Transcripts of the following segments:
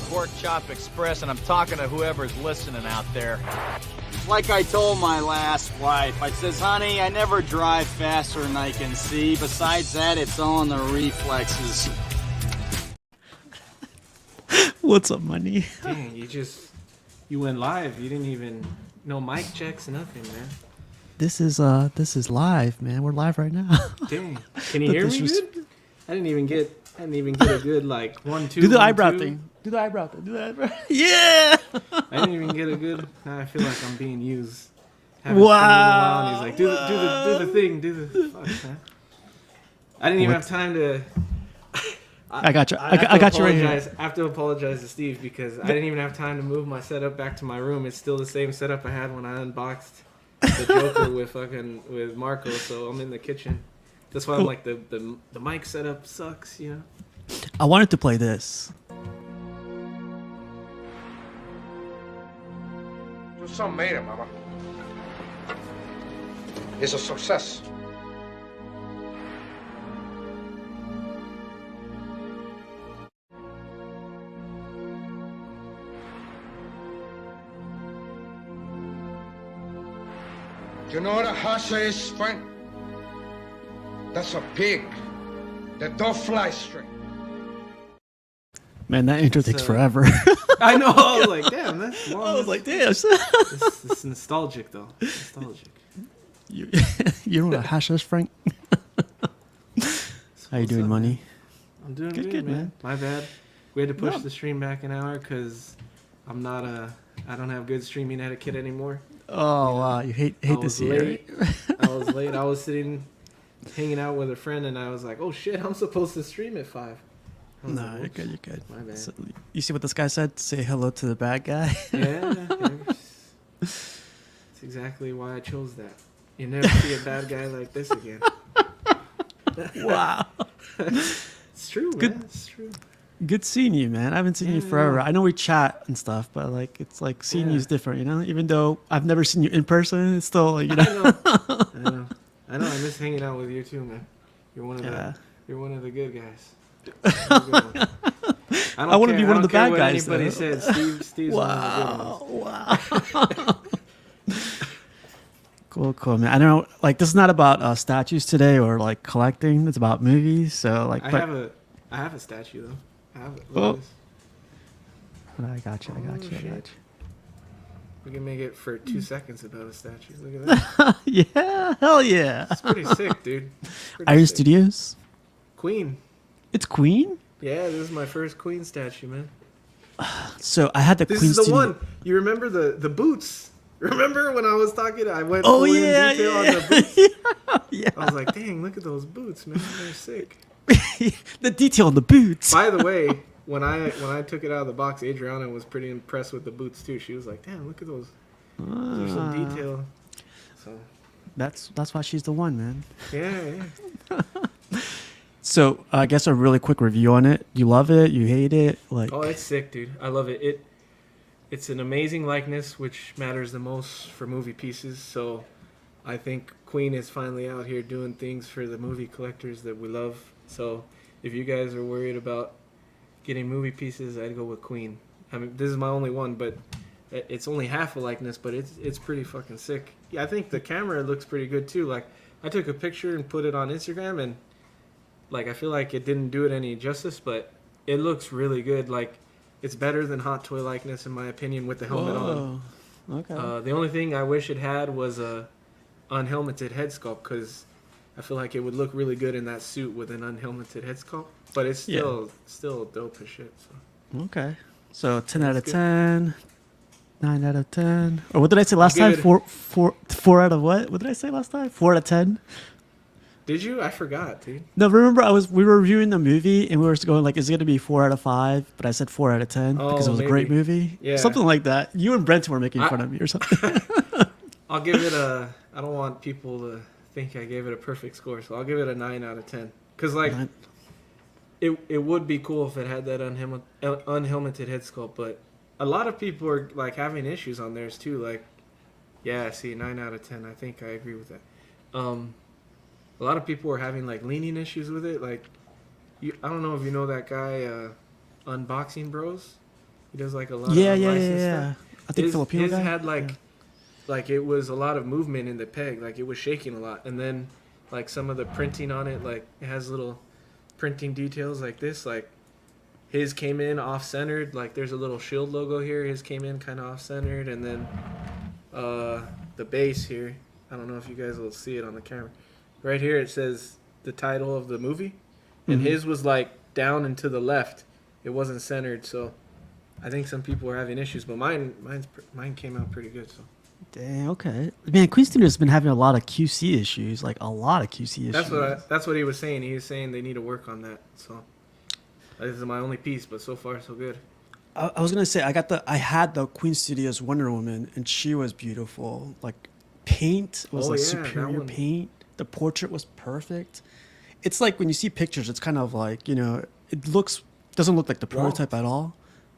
Pork Chop Express, and I'm talking to whoever's listening out there. Like I told my last wife, I says, honey, I never drive faster than I can see. Besides that, it's all in the reflexes. What's up, money? Dang, you went live. You didn't even no mic checks, nothing, man. This is live, man. We're live right now. Dang, can you hear me good? I didn't even get a good like 1, 2. Do the 1, eyebrow 2. thing. Do the eyebrow thing. Do the eyebrow. Yeah. I didn't even get a good. Now I feel like I'm being used. Wow. And he's like, do the thing, do the fuck, man. I didn't even have time to. I got you. I got you right here. I have to apologize to Steve because I didn't even have time to move my setup back to my room. It's still the same setup I had when I unboxed the Joker with Marco. So I'm in the kitchen. That's why I'm like the mic setup sucks, you know. I wanted to play this. Your son made it, Mama. He's a success. Do you know what a hasha is, Frank? That's a pig that don't fly straight. Man, that intro takes forever. I know. I was like, damn, that's long. I was like, damn. It's nostalgic, though. Nostalgic. You know what a hash is, Frank? How you doing, money? I'm doing good, man. My bad. We had to push the stream back an hour because I don't have good streaming etiquette anymore. Oh, wow. You hate to see it. I was late. I was hanging out with a friend, and I was like, oh, shit, I'm supposed to stream at 5. No, like, you're good. My bad. So, you see what this guy said? Say hello to the bad guy. Yeah. That's exactly why I chose that. You never see a bad guy like this again. Wow. It's true, Good. man. It's true. Good seeing you, man. I haven't seen you forever. I know we chat and stuff, but like it's like seeing you is different, you know? Even though I've never seen you in person, it's still like, you know. I know. I miss hanging out with you too, man. You're one of the good guys. I want to be one of the bad guys. Anybody said Steve's one of the good ones. Wow. Cool, man. I know, like, this is not about statues today or like collecting. It's about movies. So, like, I have a statue though. I have it. Look at this. I got you. We can make it for 2 seconds about a statue. Look at that. Yeah, hell yeah. It's pretty sick, dude. Iron Studios. Queen. It's Queen. Yeah, this is my first Queen statue, man. So I had the This Queen is the studio. one. You remember the boots? Remember when I was talking? I went Oh full yeah, in detail on the boots. yeah. I was like, dang, look at those boots, man. They're sick. The detail on the boots. By the way, when I took it out of the box, Adriana was pretty impressed with the boots too. She was like, damn, look at those. There's some detail. So That's why she's the one, man. yeah. So I guess a really quick review on it. You love it? You hate it? Like, Oh, it's sick, dude. I love it. It's an amazing likeness, which matters the most for movie pieces. So I think Queen is finally out here doing things for the movie collectors that we love. So if you guys are worried about getting movie pieces, I'd go with Queen. I mean, this is my only one, but it's only half a likeness, but it's pretty fucking sick. Yeah, I think the camera looks pretty good too. Like, I took a picture and put it on Instagram, and like, I feel like it didn't do it any justice, but it looks really good. Like, it's better than Hot Toy likeness, in my opinion, with the helmet on. Okay. The only thing I wish it had was a unhelmeted head sculpt, because I feel like it would look really good in that suit with an unhelmeted head sculpt. But it's still dope as shit. So. Okay. So 10 out of 10, 9 out of 10. Or what did I say last time? Four out of what? What did I say last time? 4 out of 10? Did you? I forgot, dude. No, remember we were reviewing the movie and we were going like, is it going to be 4 out of 5? But I said 4 out of 10 because it was a great movie. Yeah. Something like that. You and Brenton were making fun of me or something. I'll give it I don't want people to think I gave it a perfect score, so I'll give it a 9 out of 10. Because, like, it would be cool if it had that unhelmeted head sculpt, but a lot of people are, like, having issues on theirs, too. Like, yeah, see, 9 out of 10. I think I agree with that. A lot of people are having, like, leaning issues with it. Like, I don't know if you know that guy, Unboxing Bros. He does like a lot Yeah, of yeah, yeah, unlicensed yeah. stuff. I think Filipino his guy. had like Yeah. like it was a lot of movement in the peg, like it was shaking a lot, and then like some of the printing on it, like it has little printing details like this, like his came in off centered, like there's a little shield logo here, his came in kind of off centered, and then the base here, I don't know if you guys will see it on the camera, right here it says the title of the movie, and his was like down and to the left, it wasn't centered, so I think some people were having issues, but mine came out pretty good. So Dang, okay. Man, Queen Studio's been having a lot of QC issues, like a lot of QC issues. that's what he was saying. He was saying they need to work on that. So this is my only piece, but so far so good. I was gonna say I had the Queen Studios Wonder Woman, and she was beautiful. Like paint was Oh, like yeah, that superior one. paint. The portrait was perfect. It's like when you see pictures, it's kind of like, it doesn't look like the prototype at all,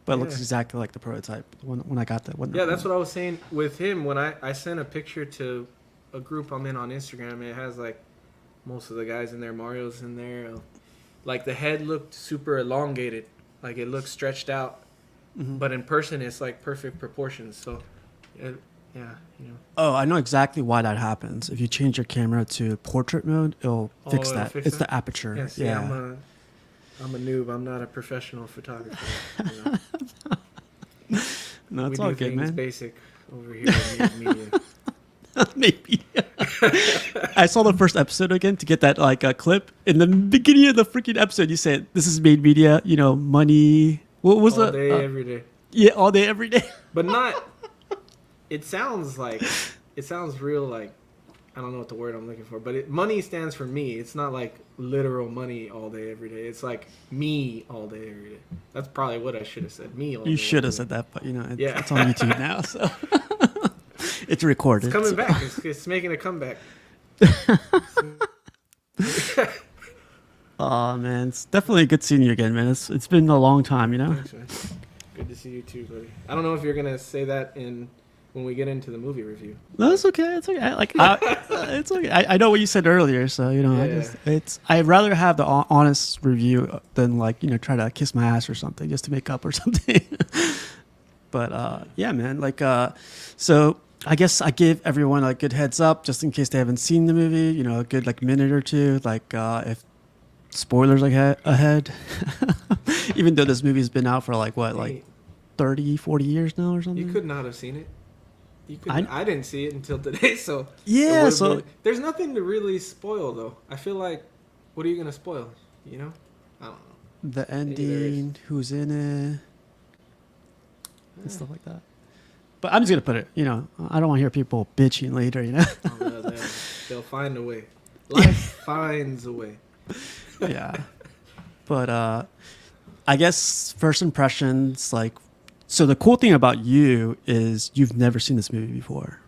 but it looks Yeah. exactly like the prototype when I got that one. Yeah, that's what I was saying with him when I sent a picture to a group I'm in on Instagram. It has like most of the guys in there. Mario's in there. Like the head looked super elongated, like it looked stretched out. But in person, it's like perfect proportions. So, yeah. Oh, I know exactly why that happens. If you change your camera to portrait mode, it'll fix it'll that. fix It's that? the aperture. Yeah, see, Yeah. I'm a noob. I'm not a professional photographer. You know? No, it's we all do good, things man. basic over here in media. Maybe. I saw the first episode again to get that clip. In the beginning of the freaking episode, you said this is made media. Money. What was All the? day, every day. Yeah, all day, every day. But not. It sounds real like, I don't know what the word I'm looking for, but money stands for me. It's not like literal money all day, every day. It's like me all day, every day. That's probably what I should have said. Me all day. You should have every said that, but Yeah. it's on YouTube now, so it's recorded. It's coming so. back. It's making a comeback. Oh man, it's definitely good seeing you again, man. It's been a long time, Thanks, man. Good to see you too, buddy. I don't know if you're gonna say that when we get into the movie review. No, it's okay. It's okay. It's okay. I know what you said earlier, so I'd rather have the honest review than try to kiss my ass or something just to make up or something. But yeah, man. So I guess I give everyone a good heads up just in case they haven't seen the movie. A good minute or two. If spoilers ahead. Even though this movie's been out for 30, 40 years now or something. You could not have seen it. I didn't see it until today, so Yeah, so there's nothing to really spoil though. I feel like, what are you gonna spoil? I don't know. the ending, who's in it, and stuff like that. But I'm just gonna put it. I don't want to hear people bitching later. Oh, no, they'll find a way. Life finds a way. Yeah. But I guess first impressions, so the cool thing about you is you've never seen this movie before.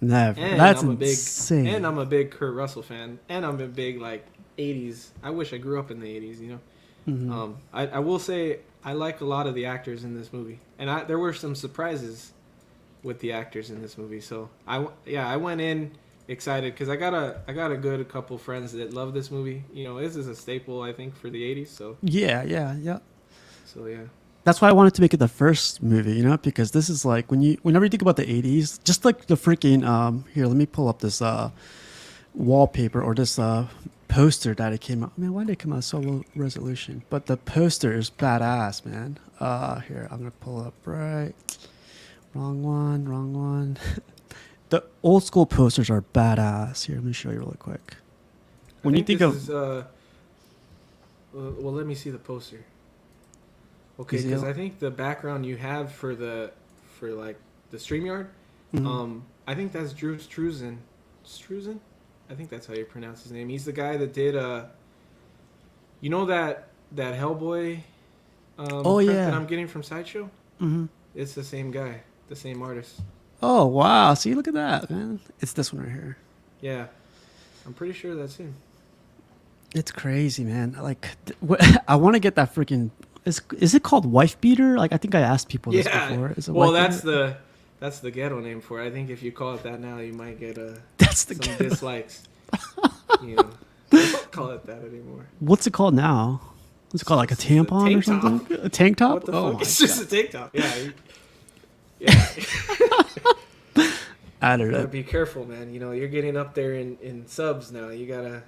Never. And That's I'm insane. And I'm a big Kurt Russell fan, and I'm a big 80s. I wish I grew up in the 80s. Mm-hmm. I will say I like a lot of the actors in this movie, and there were some surprises with the actors in this movie. So I went in excited because I got a good couple friends that love this movie. This is a staple, I think, for the 80s. So Yeah. So yeah. That's why I wanted to make it the first movie, because this is whenever you think about the 80s, just like the freaking, here, let me pull up this wallpaper or this poster that it came out. Man, why did it come out so low resolution? But the poster is badass, man. Here, I'm going to pull up right. Wrong one. The old school posters are badass. Here, let me show you really quick. When you think of... well, let me see the poster. Okay, because I think the background you have for the StreamYard, I think that's Drew Struzan. Struzan? I think that's how you pronounce his name. He's the guy that did that Hellboy print that I'm getting from Sideshow? Mm-hmm. It's the same guy, the same artist. Oh, wow. See, look at that, man. It's this one right here. Yeah. I'm pretty sure that's him. It's crazy, man. I want to get that freaking... Is it called wife beater? I think I asked people this before. Is it wife beater? That's the ghetto name for it. I think if you call it that now, you might get some ghetto. dislikes. They don't call it that anymore. What's it called now? What's it called? Like a tampon or tank top. something? A tank top? What the Oh fuck? my It's just a tank top. Yeah. Yeah. I don't Gotta know. be careful, man. You know, you're getting up there in subs now. You gotta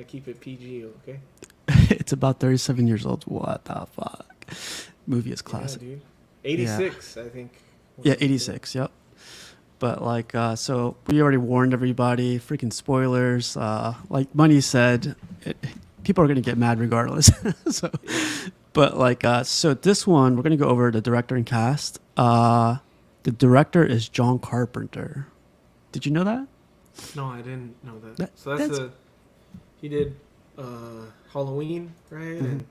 keep it PG, okay? It's about 37 years old. What the fuck? Movie is classic. Yeah, dude. 86, I think. Yeah, 86. Yep. But like, so we already warned everybody. Freaking spoilers. Like Money said, people are gonna get mad regardless. So, but like, so this one we're gonna go over the director and cast. The director is John Carpenter. Did you know that? No, I didn't know that. So that's he did Halloween, right? And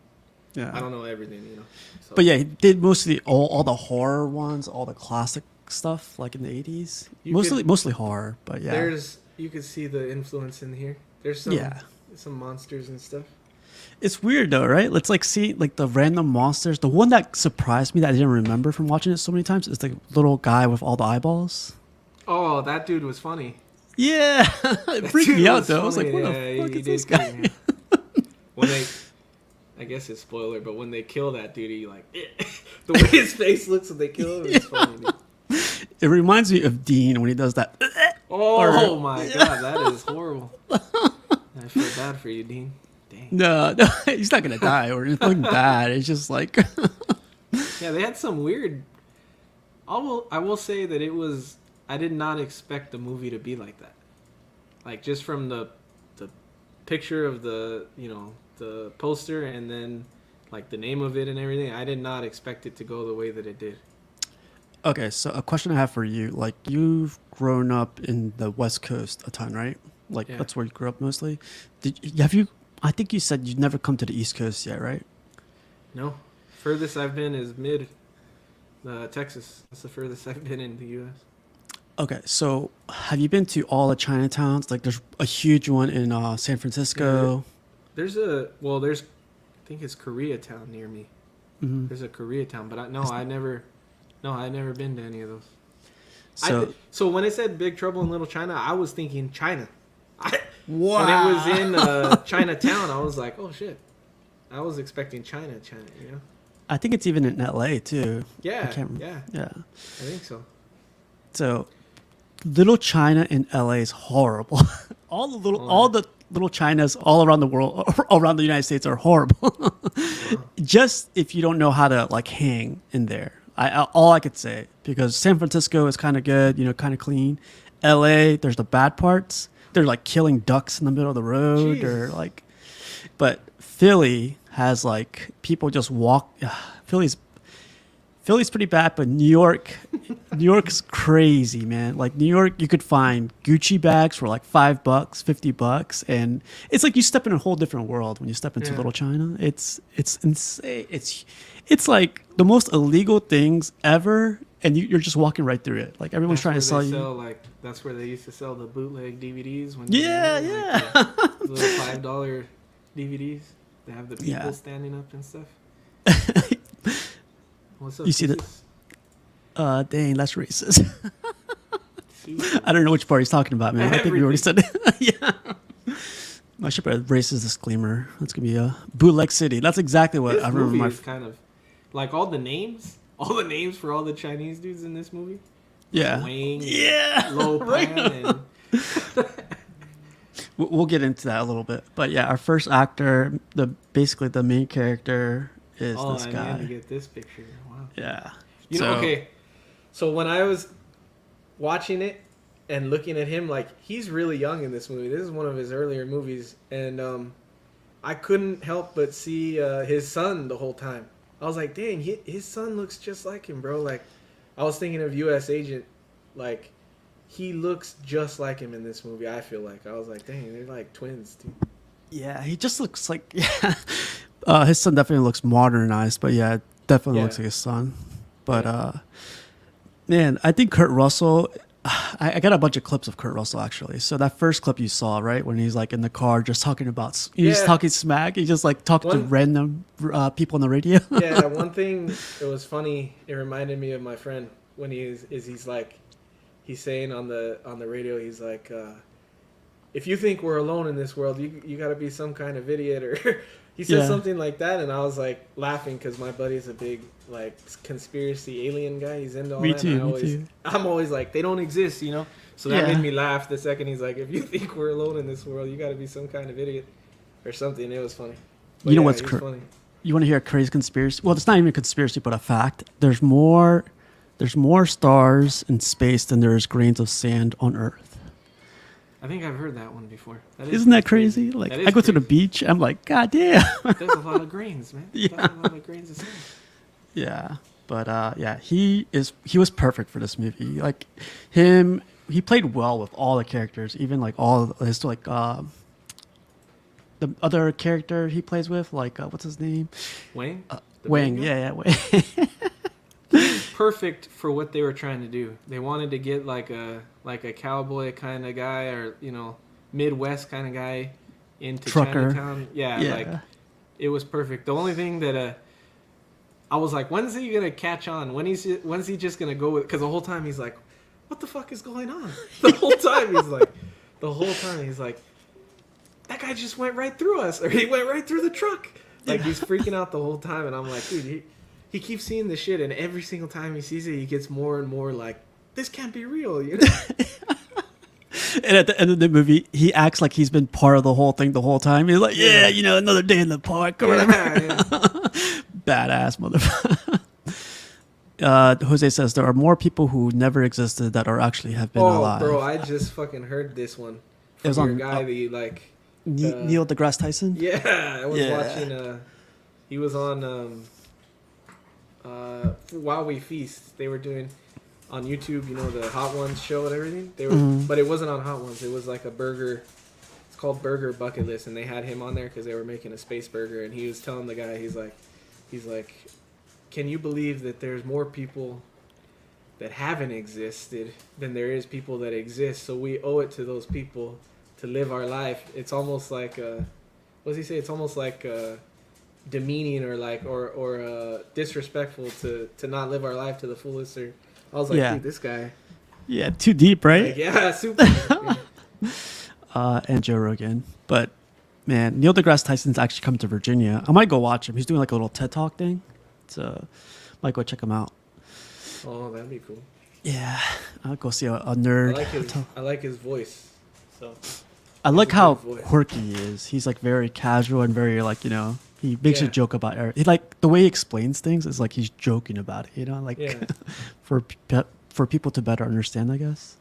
Yeah. I don't know everything, you know. So. But yeah, he did mostly all the horror ones, all the classic stuff like in the 80s. Mostly horror, but yeah. You could see the influence in here. There's some monsters and stuff. It's weird though, right? Let's like see like the random monsters. The one that surprised me that I didn't remember from watching it so many times is the little guy with all the eyeballs. Oh, that dude was funny. Yeah, it freaked me out though. I was like, what yeah, the fuck he is this did guy? When they, I guess it's spoiler, but when they kill that dude, he like the way his face looks when they kill him is funny. Dude. It reminds me of Dean when he does that. Oh my god, that is horrible. I feel bad for you, Dean. Dang. No, he's not gonna die or anything bad. It's just like Yeah, they had some weird. I will say that it was. I did not expect the movie to be like that. Like just from the picture of the the poster and then like the name of it and everything, I did not expect it to go the way that it did. Okay, so a question I have for you: like you've grown up in the West Coast a ton, right? Like that's where you grew up mostly. Have you? I think you said you've never come to the East Coast yet, right? No, furthest I've been is Texas. That's the furthest I've been in the U.S. Okay, so have you been to all the Chinatowns? Like, there's a huge one in San Francisco. Yeah, there's I think it's Koreatown near me. Mm-hmm. There's a Koreatown, but I never been to any of those. So when it said Big Trouble in Little China, I was thinking China. Wow. When it was in Chinatown, I was like, oh shit. I was expecting China, you know? I think it's even in LA too. Yeah, I can't remember. Yeah. I think so. So, Little China in LA is horrible. all the little Chinas all around the world, around the United States, are horrible. Just if you don't know how to like hang in there. All I could say, because San Francisco is kind of good, kind of clean. LA, there's the bad parts. They're like killing ducks in the middle of the road, or like. But Philly has like people just walk. Philly's pretty bad, but New York's crazy, man. Like New York, you could find Gucci bags for like $5, $50, and it's like you step in a whole different world when you step into Little China. It's insane. It's like the most illegal things ever, and you're just walking right through it. Like everyone's trying to sell you. That's where they used to sell the bootleg DVDs. When Yeah. The little $5 DVDs. They have the people standing up and stuff. What's up? You see that? Dang, that's racist. I don't know which part he's talking about, man. I think we already said it. Yeah. I should put a racist disclaimer. That's gonna be a bootleg city. That's exactly what I remember. Movie is kind of like all the names for all the Chinese dudes in this movie. Yeah. Wang, yeah. Lo Pan, and we'll get into that a little bit, but yeah, our first actor, basically the main character, is this guy. I had to get this picture. Wow. Yeah. Okay. So when I was watching it and looking at him, like he's really young in this movie. This is one of his earlier movies, and I couldn't help but see his son the whole time. I was like, dang, his son looks just like him, bro. Like, I was thinking of U.S. Agent, like. He looks just like him in this movie, I feel like. I was like, dang, they're like twins, dude. Yeah, he just looks like... Yeah. His son definitely looks modernized, but yeah, definitely looks like his son. But, man, I think Kurt Russell... I got a bunch of clips of Kurt Russell, actually. So that first clip you saw, right, when he's like in the car just talking about... He's talking smack. He's just like talking to random people on the radio. Yeah, one thing that was funny, it reminded me of my friend when he's like... He's saying on the radio, he's like, if you think we're alone in this world, you got to be some kind of idiot, or He said Yeah. something like that, and I was like laughing because my buddy's a big like conspiracy alien guy. He's into all Me that. too, and me too. I'm always like, they don't exist, you know. So that Yeah. made me laugh the second he's like, if you think we're alone in this world, you got to be some kind of idiot or something. It was funny. But You know yeah, what's he was cr- funny? You want to hear a crazy conspiracy? Well, it's not even a conspiracy, but a fact. There's more stars in space than there is grains of sand on Earth. I think I've heard that one before. Isn't that crazy? Like, That is I go to the crazy. beach, I'm like, God damn. There's a lot of grains, man. Yeah. There's a lot of grains of sand. Yeah, but yeah, he was perfect for this movie. Like he played well with all the characters, even like all his like the other character he plays with, like what's his name? Wayne? The Wang. big guy? Yeah, Wang. Perfect for what they were trying to do. They wanted to get like a cowboy kind of guy, or Midwest kind of guy into Trucker. Chinatown. Yeah, Yeah. like it was perfect. The only thing that I was like, when's he gonna catch on? When's he just gonna go with? Because the whole time he's like, what the fuck is going on? The whole time he's like, that guy just went right through us, or he went right through the truck. Like he's freaking out the whole time, and I'm like, dude, he keeps seeing this shit, and every single time he sees it, he gets more and more like, this can't be real, you know? And at the end of the movie, he acts like he's been part of the whole thing the whole time. He's like, yeah, another day in the park or whatever. Yeah. Badass motherfucker. Jose says there are more people who never existed that are actually have been alive. Bro, I just fucking heard this one It was from your on, guy that you like. Neil deGrasse Tyson. Yeah, I was Yeah. watching. He was on While We Feast. They were doing on YouTube, the Hot Ones show and everything. They were, but it wasn't on Hot Ones. It was like a burger. It's called Burger Bucket List, and they had him on there because they were making a space burger. And he was telling the guy, he's like, can you believe that there's more people that haven't existed than there is people that exist? So we owe it to those people to live our life. It's almost like what does he say? It's almost like demeaning or disrespectful to not live our life to the fullest. Or I was like, Yeah. dude, this guy. Yeah, too deep, right? Like, yeah, super. And Joe Rogan. But man, Neil deGrasse Tyson's actually come to Virginia. I might go watch him. He's doing like a little TED Talk thing. So might go check him out. Oh, that'd be cool. Yeah, I'll go see a nerd. I like his voice. So I like a how good voice. quirky he is. He's like very casual and very like, he makes a Yeah. joke about everything. Like the way he explains things is like he's joking about it, like Yeah. for people to better understand, I guess.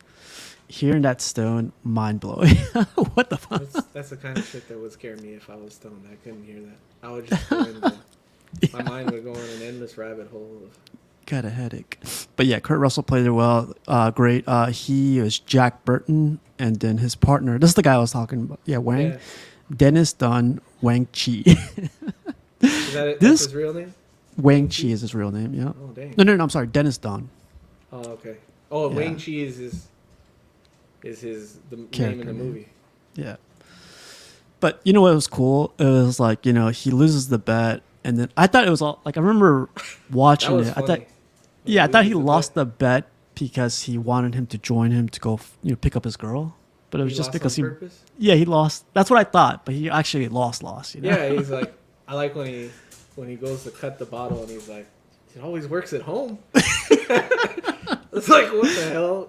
Hearing that stone, mind blowing. What the fuck? that's the kind of shit that would scare me if I was stoned. I couldn't hear that. I would just go into, my mind would go on an endless rabbit hole of. Got a headache. But yeah, Kurt Russell played it well. Great. He was Jack Burton, and then his partner. This is the guy I was talking about. Yeah, Wang. Yeah. Dennis Dunn Wang Chi. Is that it? This- That's his real name? Wang Chi is his real name. Yeah. Oh dang. No, I'm sorry. Dennis Dunn. Oh okay. Oh, Yeah. Wang Chi is the name Character in the name. movie. Yeah. But you know what was cool? It was like, he loses the bet, and then I thought it was all like I remember That watching was it. funny. I thought I thought he loses the lost bet. the bet because he wanted him to join him to go, pick up his girl. But it was He just lost because on he purpose? he lost. That's what I thought, but he actually lost. Yeah, he's like, I like when he goes to cut the bottle and he's like, it always works at home. It's like, what the hell?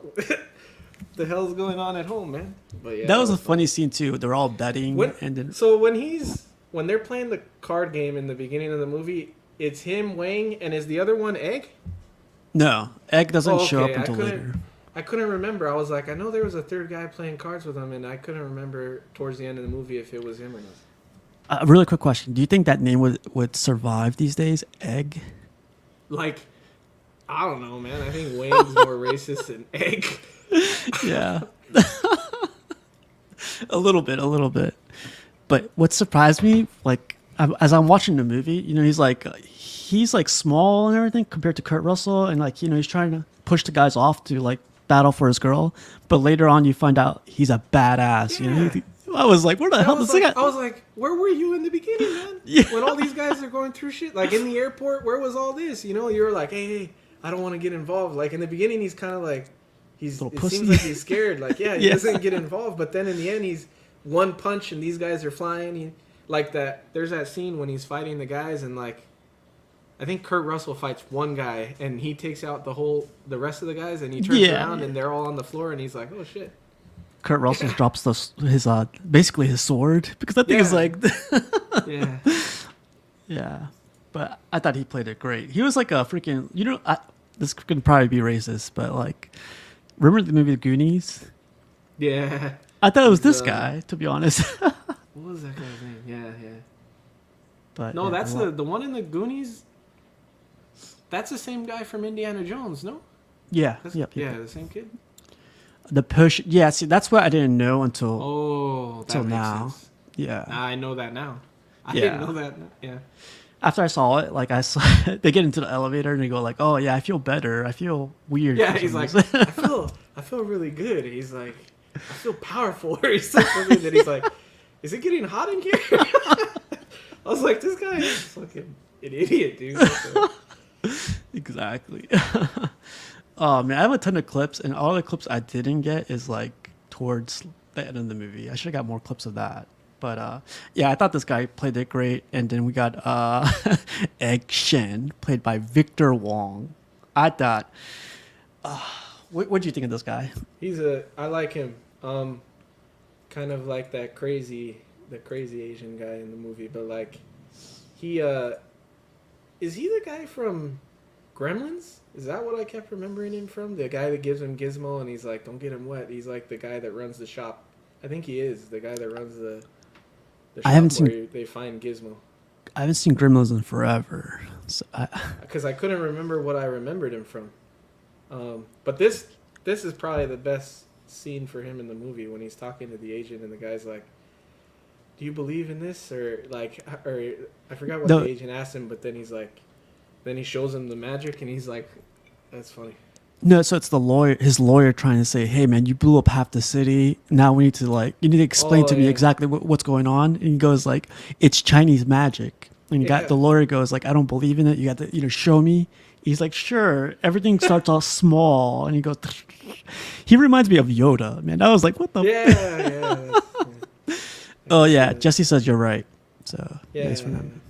The hell's going on at home, man? But yeah, That was a funny scene too. They're all betting, and then So when they're playing the card game in the beginning of the movie, it's him, Wang, and is the other one Egg? no, Egg doesn't Oh, show up okay. until later. I couldn't remember. I was like, I know there was a third guy playing cards with him, and I couldn't remember towards the end of the movie if it was him or not. A really quick question: do you think that name would survive these days? Egg? Like, I don't know, man. I think Wayne's more racist than Egg. Yeah. a little bit. But what surprised me, like as I'm watching the movie, he's like small and everything compared to Kurt Russell, and like he's trying to push the guys off to like battle for his girl, but later on you find out he's a badass. Yeah. I was like, where the hell I was does this guy? I was like, where were you in the beginning, man? Yeah. When all these guys are going through shit, like in the airport, where was all this? You were like, hey, I don't want to get involved. Like in the beginning, he's kind of like, it pussy. seems like he's scared. Like, yeah, he Yeah. doesn't get involved. But then in the end, he's one punch and these guys are flying. Like that, there's that scene when he's fighting the guys, and like, I think Kurt Russell fights one guy, and he takes out the rest of the guys, and he turns around, and they're all on the floor, and he's like, "Oh shit!" Kurt Russell drops his basically his sword because that thing is like, yeah, yeah. But I thought he played it great. He was like a freaking, this could probably be racist, but like, remember the movie The Goonies? yeah. I thought it was this guy, to be honest. What was that guy's name? Yeah. But No, yeah, that's the one in the Goonies. That's the same guy from Indiana Jones, no? Yeah, Yeah, yep. the same kid. The push. Yeah, see, that's what I didn't know until That makes now. sense. Yeah. I know that now. I Yeah. didn't know that. Yeah. After I saw it, like I saw, they get into the elevator and they go like, "Oh yeah, I feel better. I feel weird." Yeah, for he's some like, reason." I feel really good. He's like, I feel powerful. Or he's something that he's like, is it getting hot in here? I was like, this guy is fucking an idiot, dude. Exactly. Oh man, I have a ton of clips, and all the clips I didn't get is like towards the end of the movie. I should have got more clips of that. But yeah, I thought this guy played it great, and then we got Egg Shen, played by Victor Wong. I thought, what do you think of this guy? I like him. Kind of like the crazy Asian guy in the movie, but like, he is he the guy from Gremlins? Is that what I kept remembering him from? The guy that gives him Gizmo and he's like, don't get him wet. He's like the guy that runs the shop. I think he is the guy that runs the shop I haven't where seen. they find Gizmo. I haven't seen Gremlins in forever. So Because I couldn't remember what I remembered him from. But this is probably the best scene for him in the movie when he's talking to the agent and the guy's like, do you believe in this? Or I forgot what the agent asked him, but then he's like, then he shows him the magic and he's like, that's funny. No, so it's his lawyer trying to say, "Hey, man, you blew up half the city. Now you need to explain to me exactly what's going on." And he goes like, "It's Chinese magic." And the lawyer goes like, "I don't believe in it. You got to, show me." He's like, "Sure." Everything starts off small, and he goes. He reminds me of Yoda, man. I was like, "What the?" Yeah. Oh yeah, Jesse says you're right. So nice for him.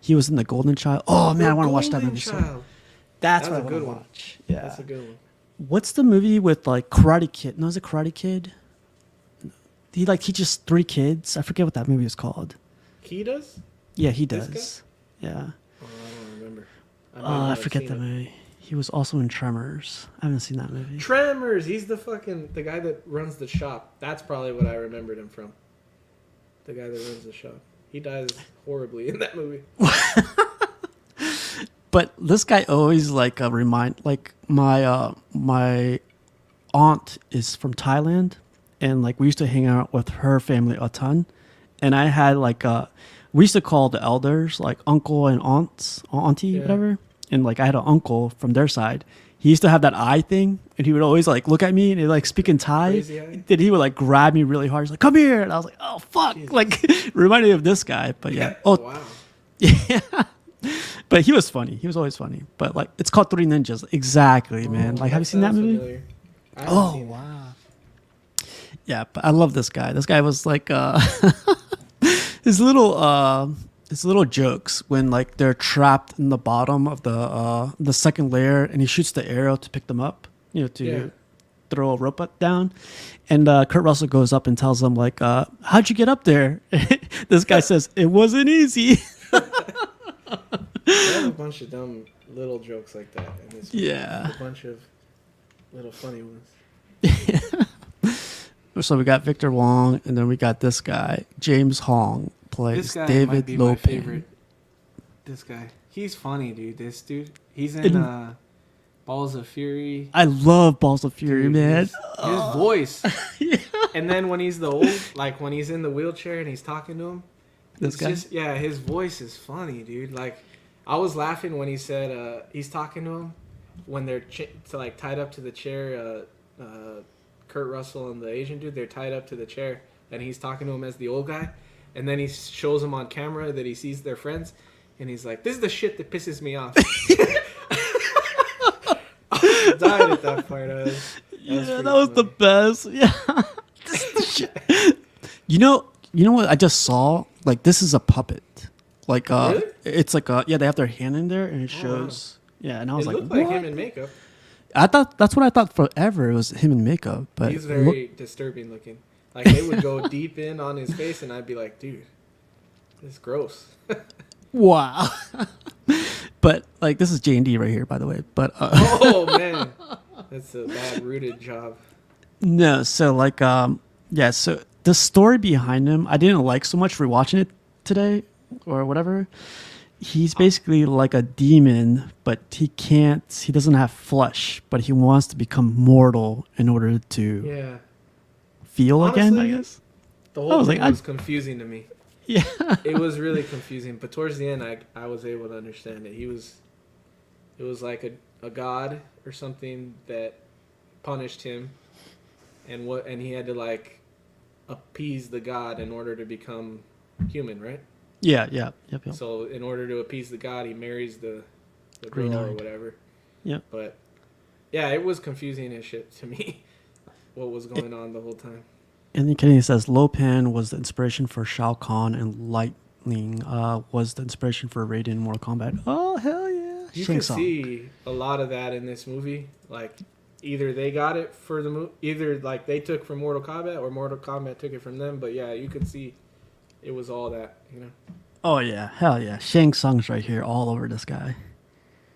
He was in The Golden Child. Oh man, I want to watch that movie. So that's what I want to watch. Yeah, that's a good one. What's the movie with like Karate Kid? No, is it Karate Kid? He like teaches 3 kids. I forget what that movie is called. He does? Yeah, he does. Yeah. Oh, I don't remember. I forget the movie. He was also in Tremors. I haven't seen that movie. Tremors. He's the guy that runs the shop. That's probably what I remembered him from. The guy that runs the shop. He dies horribly in that movie. But this guy always like my aunt is from Thailand, and like we used to hang out with her family a ton, and I had like we used to call the elders like uncle and auntie, whatever, and like I had an uncle from their side. He used to have that eye thing, and he would always like look at me and he'd like speak in Thai. Then he would like grab me really hard. He's like, "Come here," and I was like, "Oh fuck!" Jesus. Like reminded me of this guy. But yeah, wow, yeah. But he was funny. He was always funny. But like, it's called Three Ninjas. Exactly, man. Like, have you seen that movie? Oh wow. Yeah, but I love this guy. This guy was like his little jokes when like they're trapped in the bottom of the second layer, and he shoots the arrow to pick them up, throw a rope down, and Kurt Russell goes up and tells them like, "How'd you get up there?" This guy says, "It wasn't easy." They have a bunch of dumb little jokes like that in this movie. Yeah, a bunch of little funny ones. So we got Victor Wong, and then we got this guy, James Hong, plays David might be Lopin. My favorite. This guy, he's funny, dude. This dude, he's in Balls of Fury. I love Balls of Fury, dude, man. His voice. Yeah. And then when he's when he's in the wheelchair and he's talking to him, this guy? His voice is funny, dude. Like, I was laughing when he said he's talking to him when they're tied up to the chair. Kurt Russell and the Asian dude, they're tied up to the chair, and he's talking to him as the old guy, and then he shows him on camera that he sees their friends, and he's like, "This is the shit that pisses me off." I died at that part. That was the best. Yeah. You know what I just saw Like this is a puppet. Like Really? it's like they have their hand in there and it shows. Yeah, and I was It like, looked like what? him in makeup. I thought that's what I thought forever. It was him in makeup, but He's very disturbing looking. Like they would go deep in on his face, and I'd be like, dude, this is gross. wow. But like this is J&D right here, by the way. But Oh man, that's a bad rooted job. no, so like yeah, so the story behind him, I didn't like so much rewatching it today or whatever. He's basically like a demon, but he doesn't have flesh, but he wants to become mortal in order to Yeah, feel again, I Honestly, guess. the I whole was thing like, was confusing to me. Yeah. It was really confusing, but towards the end, I was able to understand it. It was like a god or something that punished him, and he had to like appease the god in order to become human, right? Yeah, yep. So in order to appease the god, he marries the girl Green-eyed. or whatever. Yep. But yeah, it was confusing as shit to me what was going on the whole time. And then Kennedy says Lopan was the inspiration for Shao Kahn, and Lightning was the inspiration for Raiden in Mortal Kombat. Oh, hell yeah. You Shang can Tsung. see a lot of that in this movie. Like either they got it for the movie, either like they took from Mortal Kombat or Mortal Kombat took it from them. But yeah, you could see it was all that, you know. Oh, yeah. Hell yeah. Shang Tsung's right here all over this guy.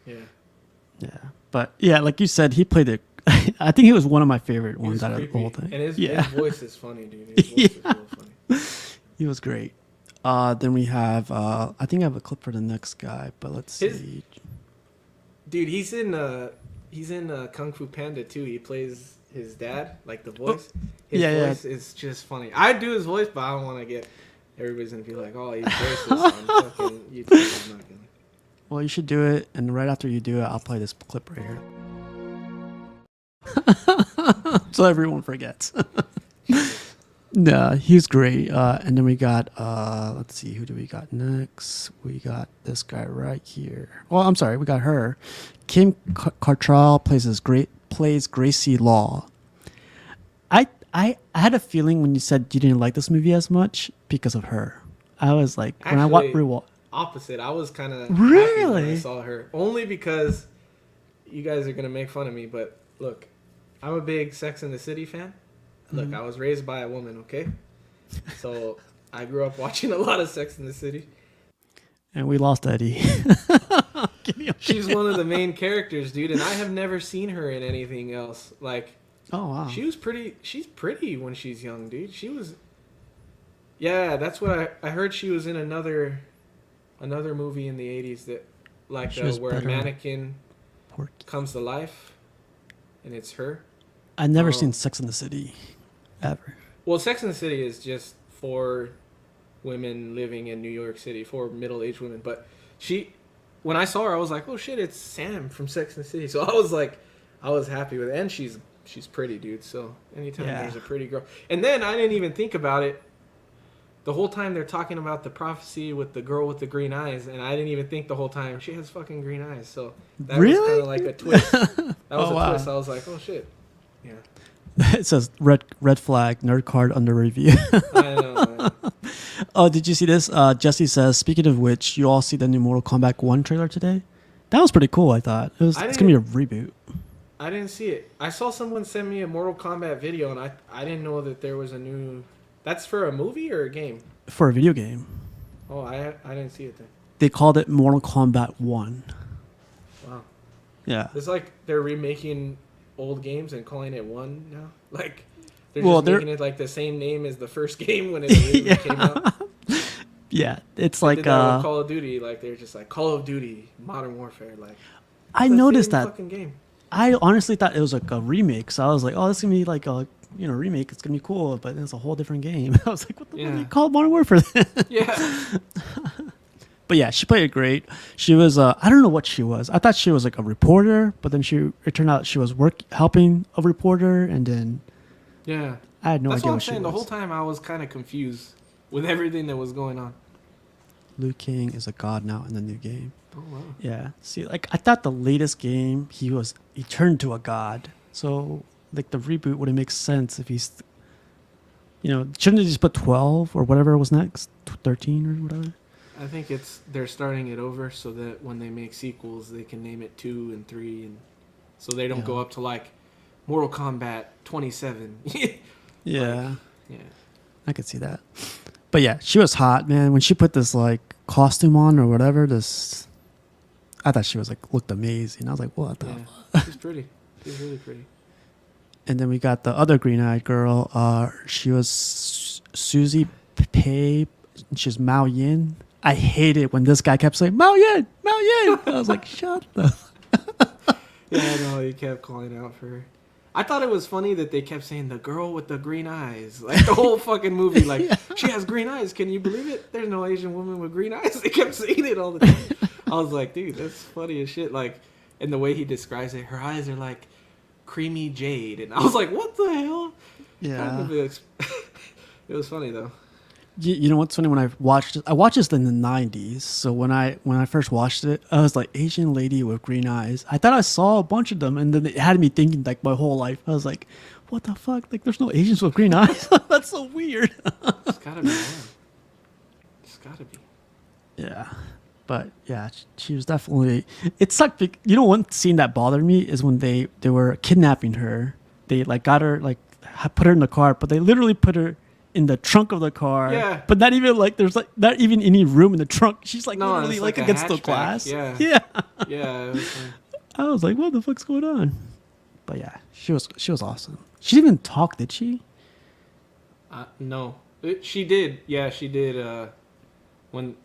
Yeah. Yeah. But yeah, like you said, he played it. I think he was one of my favorite He ones was out of the creepy. whole thing. And his yeah. voice is funny, dude. His voice is real funny. He was great. Then we have, I think I have a clip for the next guy, but let's see. Dude, he's in Kung Fu Panda too. He plays his dad, like the voice. His voice is just funny. I'd do his voice, but I don't want to get everybody's gonna be like, "Oh, he's racist." on fucking YouTube. I'm not gonna. Well, you should do it, and right after you do it, I'll play this clip right here. So everyone forgets. No, he's great. And then we got, let's see, who do we got next? We got this guy right here. Well, I'm sorry, we got her. Kim Cattrall plays Gracie Law. I had a feeling when you said you didn't like this movie as much because of her. I was like, when I Actually, opposite. I was kind of Really? happy when I saw her, only because you guys are gonna make fun of me. But look, I'm a big Sex and the City fan. Look, I was raised by a woman, okay? So I grew up watching a lot of Sex and the City. And we lost Eddie. She's one of the main characters, dude, and I have never seen her in anything else. Like, Oh, wow. she was pretty. She's pretty when she's young, dude. She was. Yeah, that's what I heard. She was in another movie in the '80s that, like, She was where better. a mannequin Porky. comes to life, and it's her. I've never Oh. seen Sex in the City, ever. Well, Sex and the City is just for women living in New York City, for middle-aged women. But when I saw her, I was like, oh shit, it's Sam from Sex and the City. So I was happy with it. And she's pretty, dude. So anytime Yeah. there's a pretty girl. And then I didn't even think about it. The whole time they're talking about the prophecy with the girl with the green eyes, and I didn't even think the whole time she has fucking green eyes. So that was Really? kind of like a twist. That was Oh, a wow. twist. I was like, oh shit. Yeah. It says red flag, nerd card under review. I know. Oh, did you see this? Jesse says, speaking of which, you all see the new Mortal Kombat 1 trailer today? That was pretty cool, I thought. It's going to be a reboot. I didn't see it. I saw someone send me a Mortal Kombat video, and I didn't know that there was a new... That's for a movie or a game? For a video game. Oh, I didn't see it then. They called it Mortal Kombat 1. Wow. Yeah. It's like they're remaking old games and calling it one now? Like, they're Well, just making it like the same name as the first game when it originally came out? Yeah, it's They like... did that with Call of Duty. Like, they're just like, Call of Duty, Modern Warfare. Like, I it's the noticed same that. fucking game. I honestly thought it was like a remake, so I was like, "Oh, this is gonna be like a remake. It's gonna be cool," but it's a whole different game. I was like, "What the fuck do you call it Modern Warfare?" Yeah. But yeah, she played it great. She was I don't know what she was. I thought she was like a reporter, but then it turned out she was helping a reporter, and then Yeah. I had no That's idea what I'm what she saying. was. The whole time I was kind of confused with everything that was going on. Liu Kang is a god now in the new game. Oh, wow. Yeah. See, like I thought the latest game he turned to a god. So like the reboot wouldn't make sense if he's You know, shouldn't they just put 12 or whatever was next, 13 or whatever? I think they're starting it over so that when they make sequels, they can name it 2 and 3, and so they don't go up to like Mortal Kombat 27. Yeah, Yeah. I could see that. But yeah, she was hot, man. When she put this like costume on or whatever, I thought she was like looked amazing. I was like, what the? Yeah. She's pretty. She's really pretty. And then we got the other green-eyed girl. She was Susie Pei. She's Mao Yin. I hated when this guy kept saying Mao Yin, Mao Yin. I was like, shut the. Yeah, I know. He kept calling out for her. I thought it was funny that they kept saying the girl with the green eyes, like the whole fucking movie. Like she has green eyes. Can you believe it? There's no Asian woman with green eyes. They kept saying it all the time. I was like, dude, that's funny as shit. Like, and the way he describes it, her eyes are like creamy jade, and I was like, what the hell? Yeah. It was funny though. You know what's funny? When I watched this in the 90s. So when I first watched it, I was like, Asian lady with green eyes. I thought I saw a bunch of them, and then it had me thinking like my whole life. I was like, what the fuck? Like, there's no Asians with green eyes. That's so weird. It's gotta be one. It's gotta be. Yeah. But yeah, she was definitely. It sucked. You know, one scene that bothered me is when they were kidnapping her. They like got her, like put her in the car, but they literally put her in the trunk of the car. Yeah. But not even like there's like not even any room in the trunk. She's like No, literally it's like like a against the hatchback. glass. Yeah. Yeah. Yeah. It was, I was like, what the fuck's going on? But yeah, she was awesome. She didn't even talk, did she? no, she did. Yeah, she did. When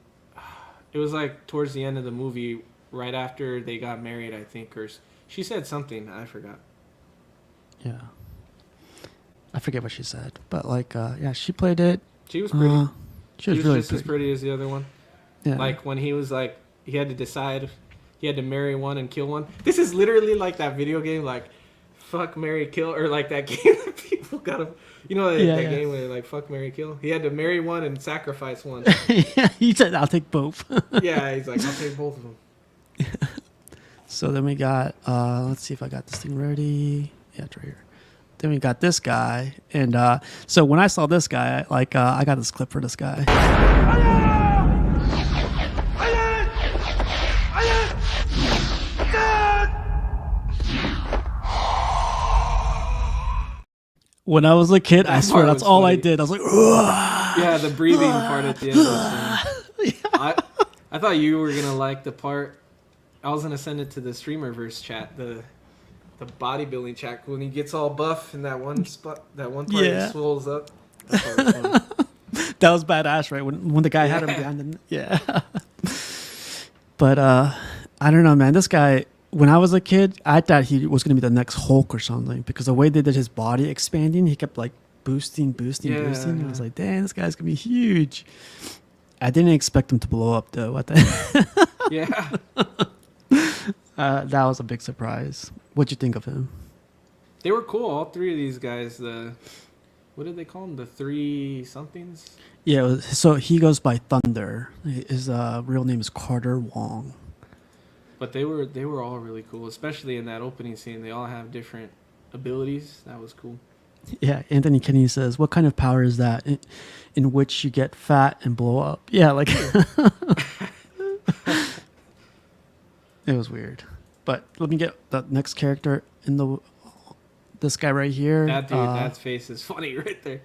it was like towards the end of the movie, right after they got married, I think, or she said something. I forgot. Yeah. I forget what she said, but like, yeah, she played it. She was pretty. She was She was really just as pretty as the other one. Yeah. Like when he was like, he had to decide, he had to marry one and kill one. This is literally like that video game, like fuck, marry, kill, or like that game that people got to, you know, that game where like fuck, marry, kill. He had to marry one and sacrifice one. Yeah, he said, "I'll take both." Yeah, he's like, I'll take both of them. So then we got, let's see if I got this thing ready. Yeah, it's right here. Then we got this guy, and so when I saw this guy, like, I got this clip for this guy. When I was a kid, I swear that's all I did. I was like, "Ugh." Yeah, the breathing part at the end. I thought you were gonna like the part. I was gonna send it to the Streamerverse chat, the bodybuilding chat, when he gets all buff in that one spot, that one part he swells up. That part was funny. That was badass, right? When the guy had him behind the But I don't know, man. This guy, when I was a kid, I thought he was gonna be the next Hulk or something because the way they did his body expanding, he kept like boosting. I was like, damn, this guy's gonna be huge. I didn't expect him to blow up though. What the? Yeah. That was a big surprise. What'd you think of him? They were cool. All three of these guys. What did they call them? The three somethings. Yeah. So he goes by Thunder. His real name is Carter Wong. But they were all really cool, especially in that opening scene. They all have different abilities. That was cool. Yeah, Anthony Kinney says, "What kind of power is that in which you get fat and blow up?" Yeah, like it was weird. But let me get the next character in this guy right here. That dude, that face is funny right there.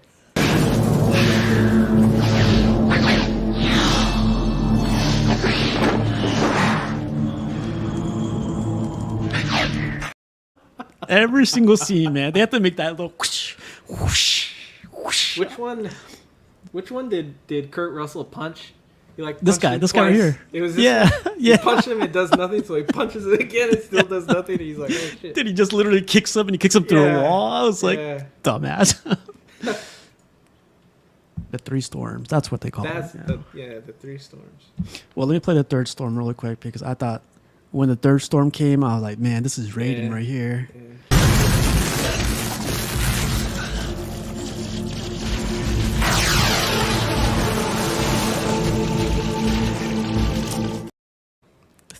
Every single scene, man, they have to make that little whoosh, whoosh, whoosh. Which one did Kurt Russell punch? He like this guy right here. It was this yeah. He punched him, it does nothing, so he punches it again, it still does nothing. He's like, oh shit. Then he just literally kicks him and he kicks him through a wall. I was like, dumbass. The three storms. That's what they call it. The three storms. Well, let me play the third storm really quick because I thought when the third storm came, I was like, man, this is Raiden right here. Yeah.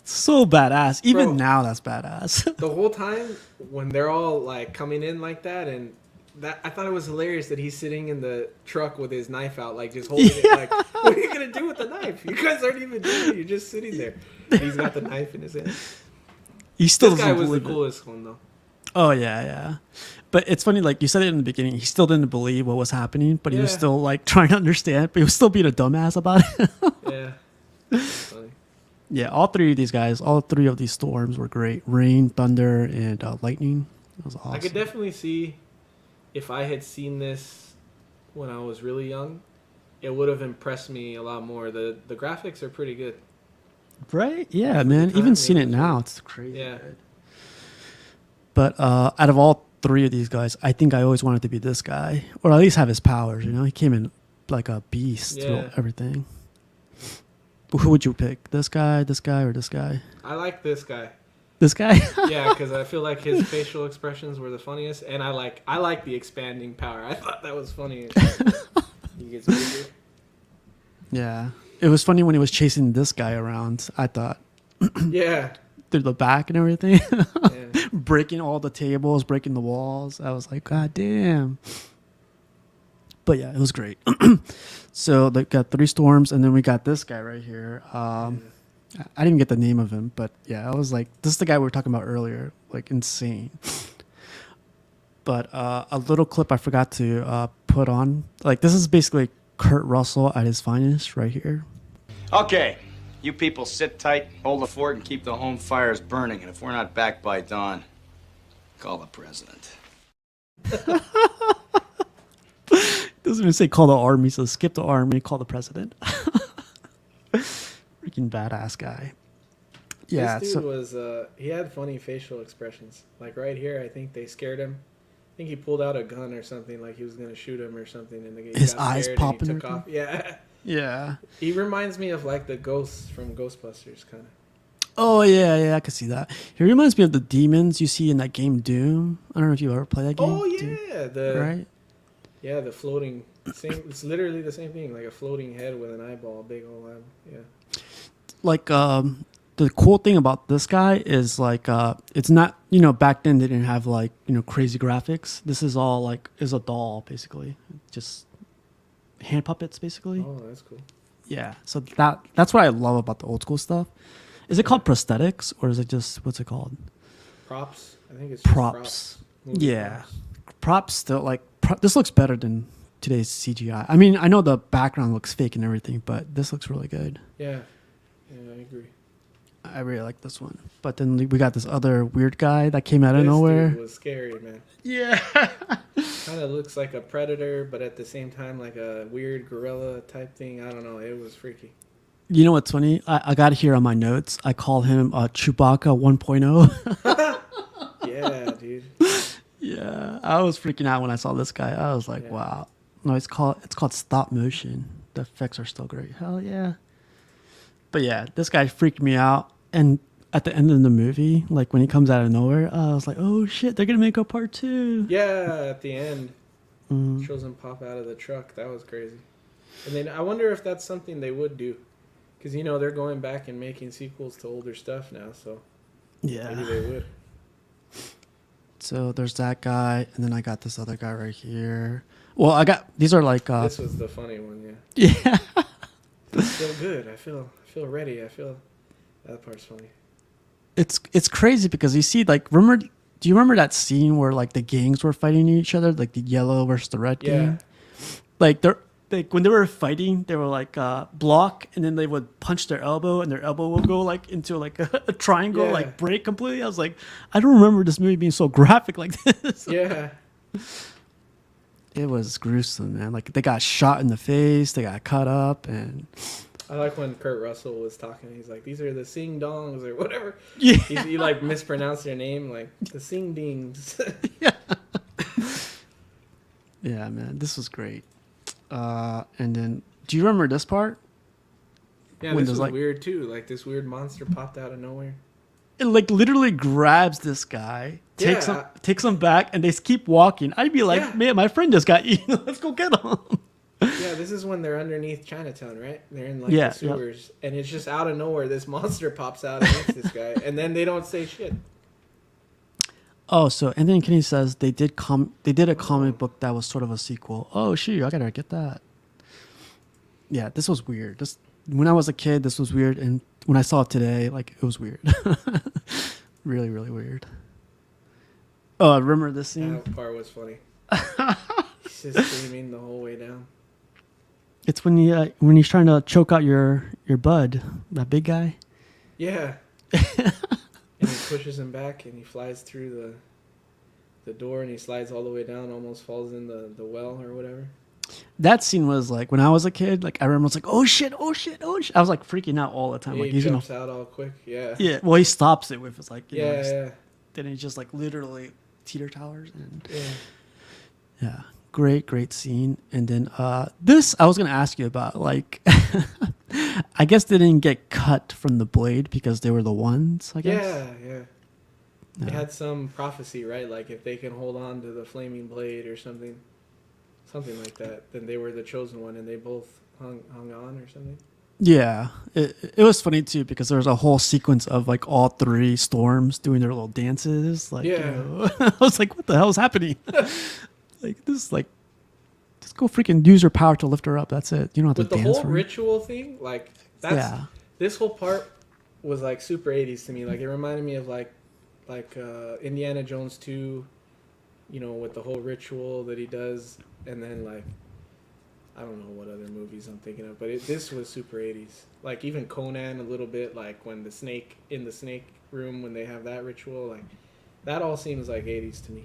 So badass. Even Bro, now, that's badass. The whole time when they're all like coming in like that, and that I thought it was hilarious that he's sitting in the truck with his knife out, like just holding it. Like, what are you gonna do with the knife? You guys aren't even doing it. You're just sitting there. He's got the knife in his hand. He still This guy doesn't was the believe it. coolest one though. Oh yeah. But it's funny, like you said it in the beginning. He still didn't believe what was happening, but he was Yeah. still like trying to understand. But he was still being a dumbass about it. Yeah. That's funny. Yeah, all three of these guys, all three of these storms were great. Rain, thunder, and lightning. That was awesome. I could definitely see if I had seen this when I was really young, it would have impressed me a lot more. The graphics are pretty good. Right? Yeah, man. time, Even seeing yeah, it now, it's crazy. Yeah. Good. But out of all three of these guys, I think I always wanted to be this guy, or at least have his powers. You know, he came in like a beast through Yeah. everything. But who would you pick? This guy, or this guy? I like this guy. This guy? Yeah, because I feel like his facial expressions were the funniest, and I like the expanding power. I thought that was funny. He gets bigger. Yeah. It was funny when he was chasing this guy around. I thought Yeah. through the back and everything, Yeah. breaking all the tables, breaking the walls. I was like, God damn. But yeah, it was great. So they got three storms, and then we got this guy right here. I didn't even get the name of him, but yeah, I was like, this is the guy we were talking about earlier, like insane. But a little clip I forgot to put on. Like this is basically Kurt Russell at his finest right here. Okay, you people sit tight, hold the fort, and keep the home fires burning. And if we're not back by dawn, call the president. Doesn't even say call the army, so skip the army, call the president. Freaking badass guy. Yeah, This dude so was, he had funny facial expressions. Like right here, I think they scared him. I think he pulled out a gun or something, like he was going to shoot him or something. And he His got eyes scared and he popping took or off. Yeah. yeah. He reminds me of like the ghosts from Ghostbusters, kind of. Oh yeah, I can see that. He reminds me of the demons you see in that game Doom. I don't know if you ever played that game. Oh, Doom, yeah. right? Yeah, the floating. It's literally the same thing, like a floating head with an eyeball, big old eyeball. Yeah. Like the cool thing about this guy is like it's not, you know, back then they didn't have like, you know, crazy graphics. This is all like is a doll basically, just hand puppets basically. Oh, that's cool. Yeah, so that's what I love about the old school stuff. Is it called prosthetics or is it just what's it called? Props. I think it's just Props. Movie Yeah, props. props still like this looks better than today's CGI. I mean, I know the background looks fake and everything, but this looks really good. Yeah. Yeah, I agree. I really like this one. But then we got this other weird guy that came out of This nowhere. dude was scary, man. Yeah. Kind of looks like a predator, but at the same time, like a weird gorilla type thing. I don't know. It was freaky. You know what's funny? I got here on my notes. I call him Chewbacca 1.0. Yeah, dude. Yeah, I was freaking out when I saw this guy. I was like, Yeah. wow. No, it's called stop motion. The effects are still great. Hell yeah. But yeah, this guy freaked me out. And at the end of the movie, like when he comes out of nowhere, I was like, oh shit, they're gonna make a part 2. Yeah, at the end, Mm. shows him pop out of the truck. That was crazy. And then I wonder if that's something they would do. Because, you know, they're going back and making sequels to older stuff now, so Yeah. maybe they would. So there's that guy, and then I got this other guy right here. Well, I got these are like This was the funny one, yeah. yeah. I feel good. I feel ready. I feel that part's funny. It's crazy because you see like do you remember that scene where like the gangs were fighting each other, like the yellow versus the red Yeah. gang? Like when they were fighting, they were like block, and then they would punch their elbow, and their elbow will go like into like a triangle, Yeah. like break completely. I was like, I don't remember this movie being so graphic like this. Yeah. It was gruesome, man. Like they got shot in the face, they got cut up, and I like when Kurt Russell was talking. He's like, "These are the Sing Dongs or whatever." yeah, He like mispronounced their name, like the Sing Dings. yeah, man. This was great. And then, do you remember this part? Yeah, When this there's, was like- weird too. Like this weird monster popped out of nowhere. It like literally grabs this guy, takes Yeah. him back, and they keep walking. I'd be like, Yeah. man, my friend just got eaten. Let's go get him. Yeah, this is when they're underneath Chinatown, right? They're in like Yeah, the sewers, and it's just out of nowhere. This monster pops out against this guy, and then they don't say shit. Oh, so Anthony Kinney says they did a comic book that was sort of a sequel. Oh shoot, I gotta get that. Yeah, this was weird. This when I was a kid, this was weird, and when I saw it today, like it was weird. Really, really weird. Oh, I remember this scene. That part was funny. He's just screaming the whole way down. It's when he's trying to choke out your bud, that big guy. Yeah. And he pushes him back, and he flies through the door, and he slides all the way down, almost falls in the well or whatever. That scene was like when I was a kid. Like I remember, I was like, "Oh shit! Oh shit! Oh shit!" I was like freaking out all the time. Yeah, like he jumps out all quick. Yeah. Yeah. Well, he stops it with his like. Yeah. Then he just like literally teeter towers and. Yeah. Yeah. Great scene. And then this I was gonna ask you about. Like, I guess they didn't get cut from the blade because they were the ones. I guess. Yeah. They had some prophecy, right? Like if they can hold on to the flaming blade or something like that, then they were the chosen one, and they both hung on or something. Yeah, it was funny too because there was a whole sequence of like all three storms doing their little dances. Like, I was like, what the hell is happening? Like this is like, just go freaking use your power to lift her up. That's it. You don't have to dance. But the whole ritual thing, like this whole part was like super 80s to me. Like it reminded me of like Indiana Jones 2, you know, with the whole ritual that he does, and then like I don't know what other movies I'm thinking of, but this was super 80s. Like even Conan a little bit, like when the snake in the snake room when they have that ritual, like that all seems like 80s to me.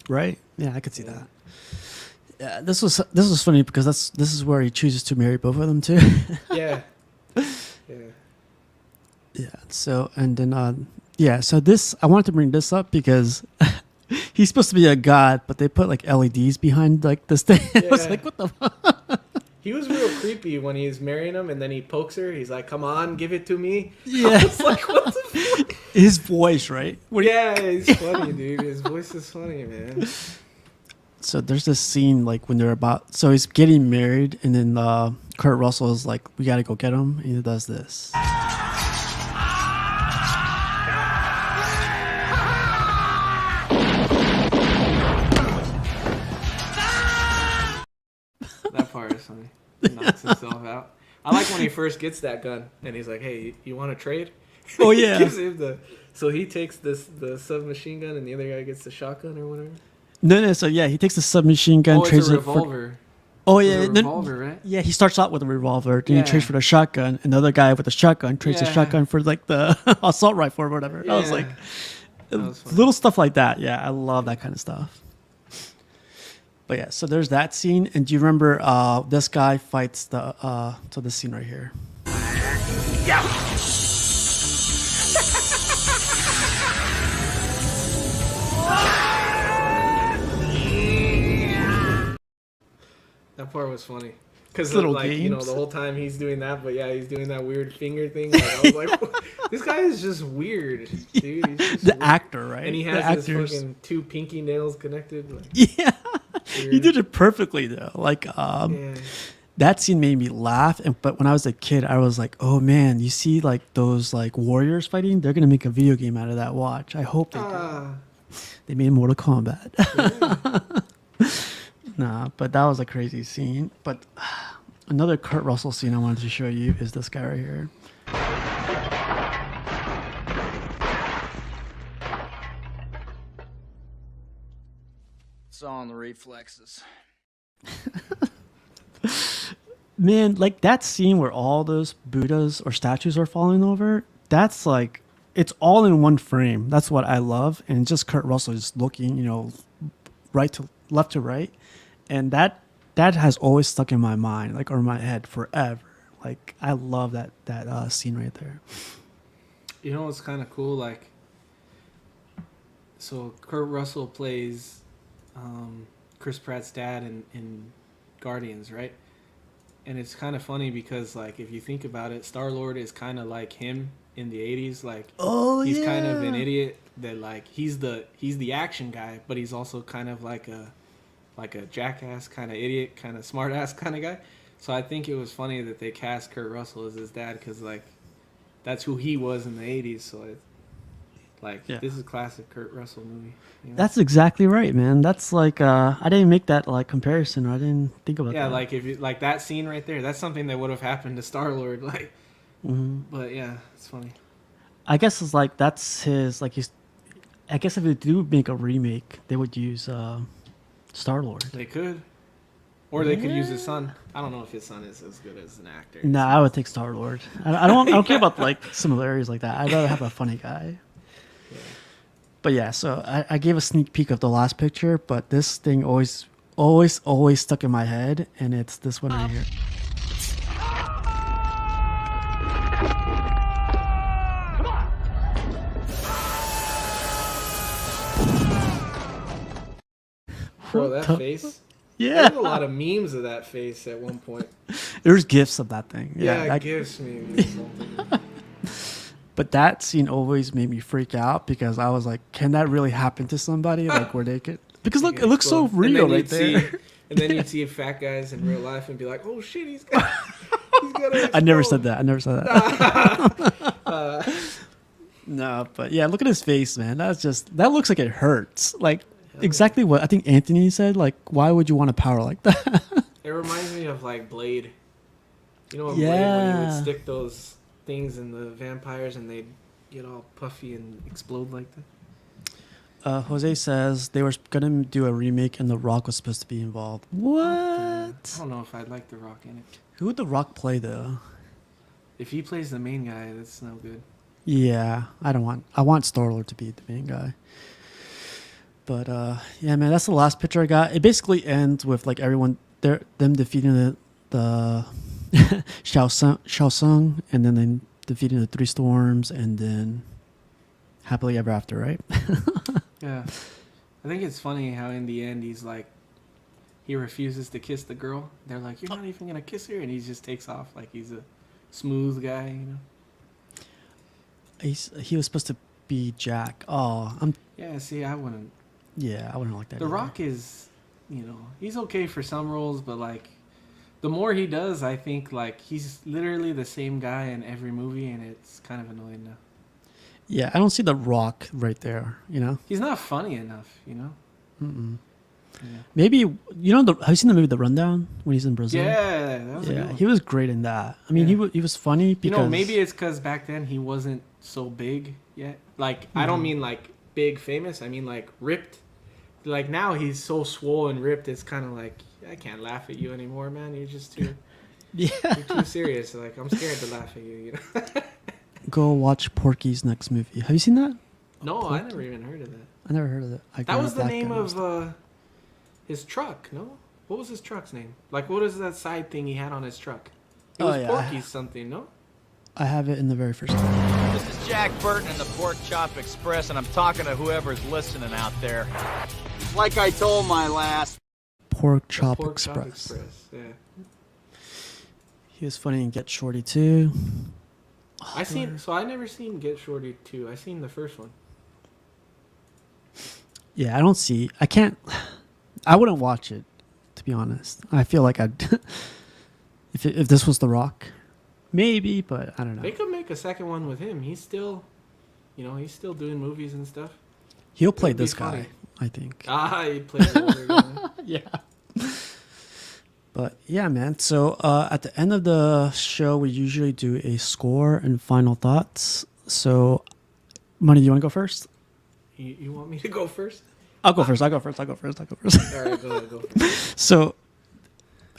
Right? Yeah, I could see that. Yeah, this was funny because this is where he chooses to marry both of them too. Yeah. Yeah. So and then so this I wanted to bring this up because he's supposed to be a god, but they put like LEDs behind like this thing. I was like, what the fuck? He was real creepy when he's marrying him, and then he pokes her. He's like, "Come on, give it to me." Yeah. I was like, what the fuck? His voice, right? He's funny, dude. His voice is funny, man. So there's this scene like when they're so he's getting married, and then Kurt Russell is like, "We gotta go get him," and he does this. That part is funny. He knocks himself out. I like when he first gets that gun, and he's like, "Hey, you want to trade?" Oh yeah. He gives him so he takes the submachine gun, and the other guy gets the shotgun or whatever. No. So yeah, he takes the submachine gun. Trades it's a revolver. Yeah, revolver, right? Yeah, he starts out with a revolver, then he trades for the shotgun. Another guy with a shotgun trades the shotgun for like the assault rifle or whatever. Yeah. I was like, little stuff like that. Yeah, I love that kind of stuff. But yeah, so there's that scene, and do you remember this guy fights the this scene right here? Yeah. That part was funny. Because like games. You know, the whole time he's doing that, but he's doing that weird finger thing. Like, I was like, this guy is just weird, dude. He's just the weird. Actor, right? And he has his fucking two pinky nails connected. Like, yeah. He did it perfectly though. Like that scene made me laugh, but when I was a kid I was like, oh man, you see like those like warriors fighting, they're gonna make a video game out of that. Watch. I hope they do. They made Mortal Kombat. Yeah. Nah, but that was a crazy scene. But another Kurt Russell scene I wanted to show you is this guy right here. It's all in the reflexes. Man, like that scene where all those Buddhas or statues are falling over, that's like, it's all in one frame. That's what I love. And just Kurt Russell just looking, you know, left to right. And that has always stuck in my mind, like, or in my head forever. Like, I love that scene right there. You know what's kind of cool? Like, so Kurt Russell plays Chris Pratt's dad in Guardians, right? And it's kind of funny because, like, if you think about it, Star-Lord is kind of like him in the 80s. Like, he's kind of an idiot that, like, he's the action guy, but he's also kind of like a jackass kind of idiot, kind of smart ass kind of guy. So I think it was funny that they cast Kurt Russell as his dad because, like, that's who he was in the 80s. So Like Yeah. this is classic Kurt Russell movie. You know? That's exactly right, man. That's like I didn't make that like comparison. Or I didn't think about yeah, that. like if you, like that scene right there, that's something that would have happened to Star Lord. Like, but yeah, it's funny. I guess it's like that's his like he's. I guess if they do make a remake, they would use Star Lord. They could, or they could use his son. I don't know if his son is as good as an actor. Nah, I would take Star Lord. I don't care about like similarities like that. I'd rather have a funny guy. Yeah. But yeah, so I gave a sneak peek of the last picture, but this thing always stuck in my head, and it's this one right here. Bro, that face. Yeah, There's a lot of memes of that face at one point. there's gifs of that thing. Yeah, that it gives me something. But that scene always made me freak out because I was like, can that really happen to somebody? Like, where they could. Because look, it looks so real right there. And then you'd see fat guys in real life and be like, "Oh shit, he's got." I never said that. No, but yeah, look at his face, man. That looks like it hurts. Like exactly what I think Anthony said. Like, why would you want a power like that? It reminds me of like Blade. You know, Blade when he would stick those things in the vampires and they'd get all puffy and explode like that. Jose says they were gonna do a remake and The Rock was supposed to be involved. What? I don't know if I'd like The Rock in it. Who would The Rock play though? If he plays the main guy, that's no good. Yeah, I want Star-Lord to be the main guy. But yeah, man, that's the last picture I got. It basically ends with like everyone them defeating the Shao Tsung, and then they defeating the three storms, and then happily ever after, right? Yeah. I think it's funny how in the end he's like, he refuses to kiss the girl. They're like, "You're not even going to kiss her?" And he just takes off like he's a smooth guy, you know? He was supposed to be Jack. Oh, Yeah, see, I wouldn't. I wouldn't like that. The either. Rock is, you know, he's okay for some roles, but like, the more he does, I think like he's literally the same guy in every movie, and it's kind of annoying now. Yeah, I don't see The Rock right there. You know, He's not funny enough, you know. Yeah. maybe have you seen the movie The Rundown when he's in Brazil? Yeah, that was a good Yeah, one. he was great in that. I mean, Yeah. he was funny because You know, maybe it's because back then he wasn't so big yet. Like, I don't mean like big famous. I mean like ripped. Like now he's so swole and ripped. It's kind of like I can't laugh at you anymore, man. You're just too you're too serious. Like I'm scared to laugh at you. You know. Go watch Porky's next movie. Have you seen that? No, I never even heard of that. I never heard of it. That was the name of his truck. No, what was his truck's name? Like, what is that side thing he had on his truck? It was Porky's something. No. I have it in the very first one. This is Jack Burton in the Pork Chop Express, and I'm talking to whoever's listening out there. Like I told my last. Pork Chop Pork Chop Express. Yeah. He was funny in Get Shorty too. I never seen Get Shorty 2. I seen the first one. Yeah, I wouldn't watch it, to be honest. I feel like I'd if this was The Rock, maybe, but I don't know. They could make a second one with him. He's still, he's still doing movies and stuff. He'll play It'd be this funny. guy, I think. He played the older guy. Yeah. But yeah, man. So at the end of the show, we usually do a score and final thoughts. So, Money, do you want to go first? You want me to go first? I'll go first. All right, go ahead, go first. So,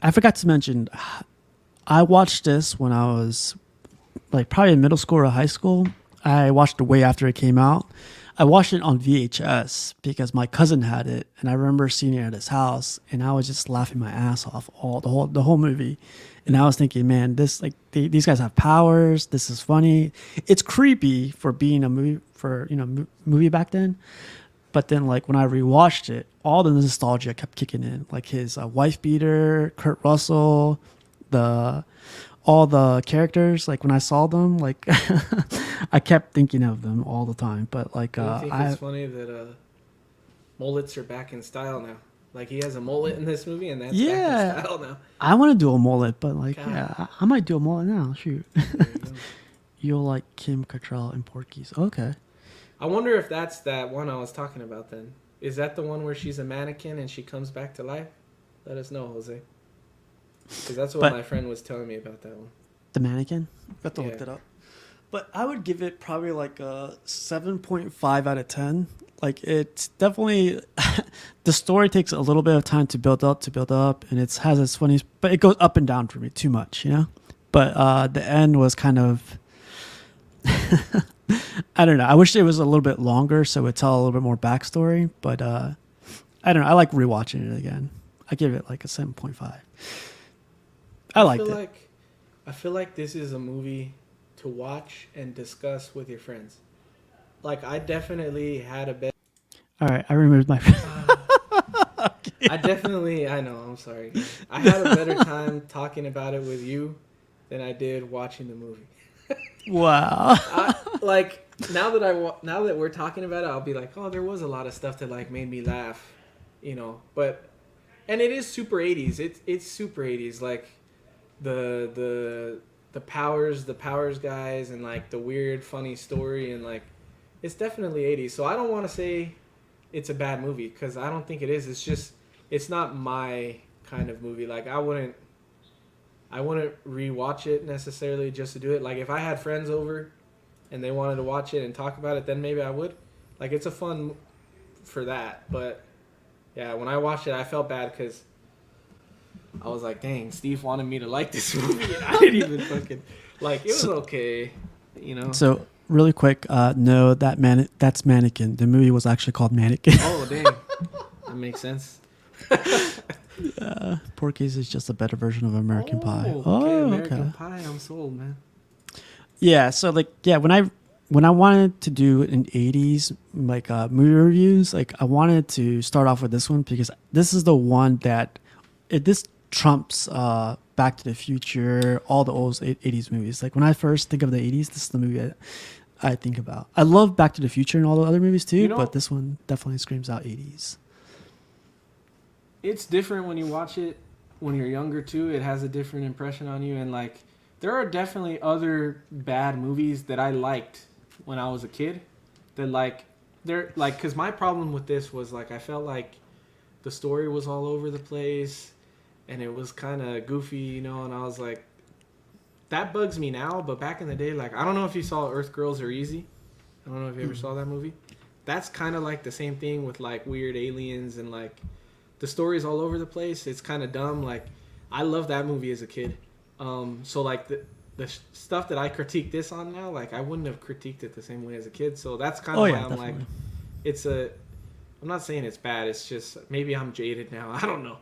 I forgot to mention, I watched this when I was like probably in middle school or high school. I watched it way after it came out. I watched it on VHS because my cousin had it, and I remember seeing it at his house, and I was just laughing my ass off the whole movie. And I was thinking, man, these guys have powers. This is funny. It's creepy for being a movie back then. But then, like when I rewatched it, all the nostalgia kept kicking in, like his wife beater, Kurt Russell, all the characters. Like when I saw them, like I kept thinking of them all the time. But like, I think it's funny that mullets are back in style now. Like he has a mullet in this movie, and that's back in style now. I want to do a mullet, but like, God. yeah, I might do a mullet now. Shoot, There you go. you'll like Kim Cattrall and Porky's. Okay, I wonder if that's that one I was talking about then. Is that the one where she's a mannequin and she comes back to life? Let us know, Jose. Because that's what my friend was telling me about that one. The mannequin? Got to Yeah. look that up. But I would give it probably like a 7.5 out of 10. Like it's definitely the story takes a little bit of time to build up, and it has its funny, but it goes up and down for me too much, you know. But the end was kind of I don't know. I wish it was a little bit longer so it would tell a little bit more backstory. But I don't know. I like rewatching it again. I give it like a 7.5. I liked it. I feel like this is a movie to watch and discuss with your friends. Like I definitely had a better. All right, I removed my. I know. I'm sorry. I had a better time talking about it with you than I did watching the movie. Wow. Like now that we're talking about it, I'll be like, oh, there was a lot of stuff that like made me laugh, you know. But and it is super 80s. It's super 80s. Like the powers guys and like the weird funny story and like it's definitely 80s. So I don't want to say it's a bad movie because I don't think it is. It's just it's not my kind of movie. Like I wouldn't rewatch it necessarily just to do it. Like if I had friends over and they wanted to watch it and talk about it, then maybe I would. Like it's a fun for that. But yeah, when I watched it, I felt bad because I was like, dang, Steve wanted me to like this movie and I didn't even fucking like. It was okay, you know. So really quick, no, that's Mannequin. The movie was actually called Mannequin. Oh dang, that makes sense. Porky's is just a better version of American Pie. Okay, American Pie, I'm sold, man. Yeah, so like when I wanted to do an 80s like movie reviews, like I wanted to start off with this one because this is the one that this trumps Back to the Future, all the old 80s movies. Like when I first think of the 80s, this is the movie I think about. I love Back to the Future and all the other movies too, but this one definitely screams out 80s. It's different when you watch it when you're younger too. It has a different impression on you, and like there are definitely other bad movies that I liked when I was a kid. That like they're like because my problem with this was like I felt like the story was all over the place, and it was kind of goofy, you know. And I was like, that bugs me now. But back in the day, like I don't know if you saw Earth Girls Are Easy. I don't know if you ever saw that movie. That's kind of like the same thing with like weird aliens and like. The story's all over the place. It's kind of dumb. Like, I love that movie as a kid. So like the stuff that I critique this on now, like I wouldn't have critiqued it the same way as a kid. So that's kind of why I'm definitely. Like, I'm not saying it's bad. It's just maybe I'm jaded now. I don't know.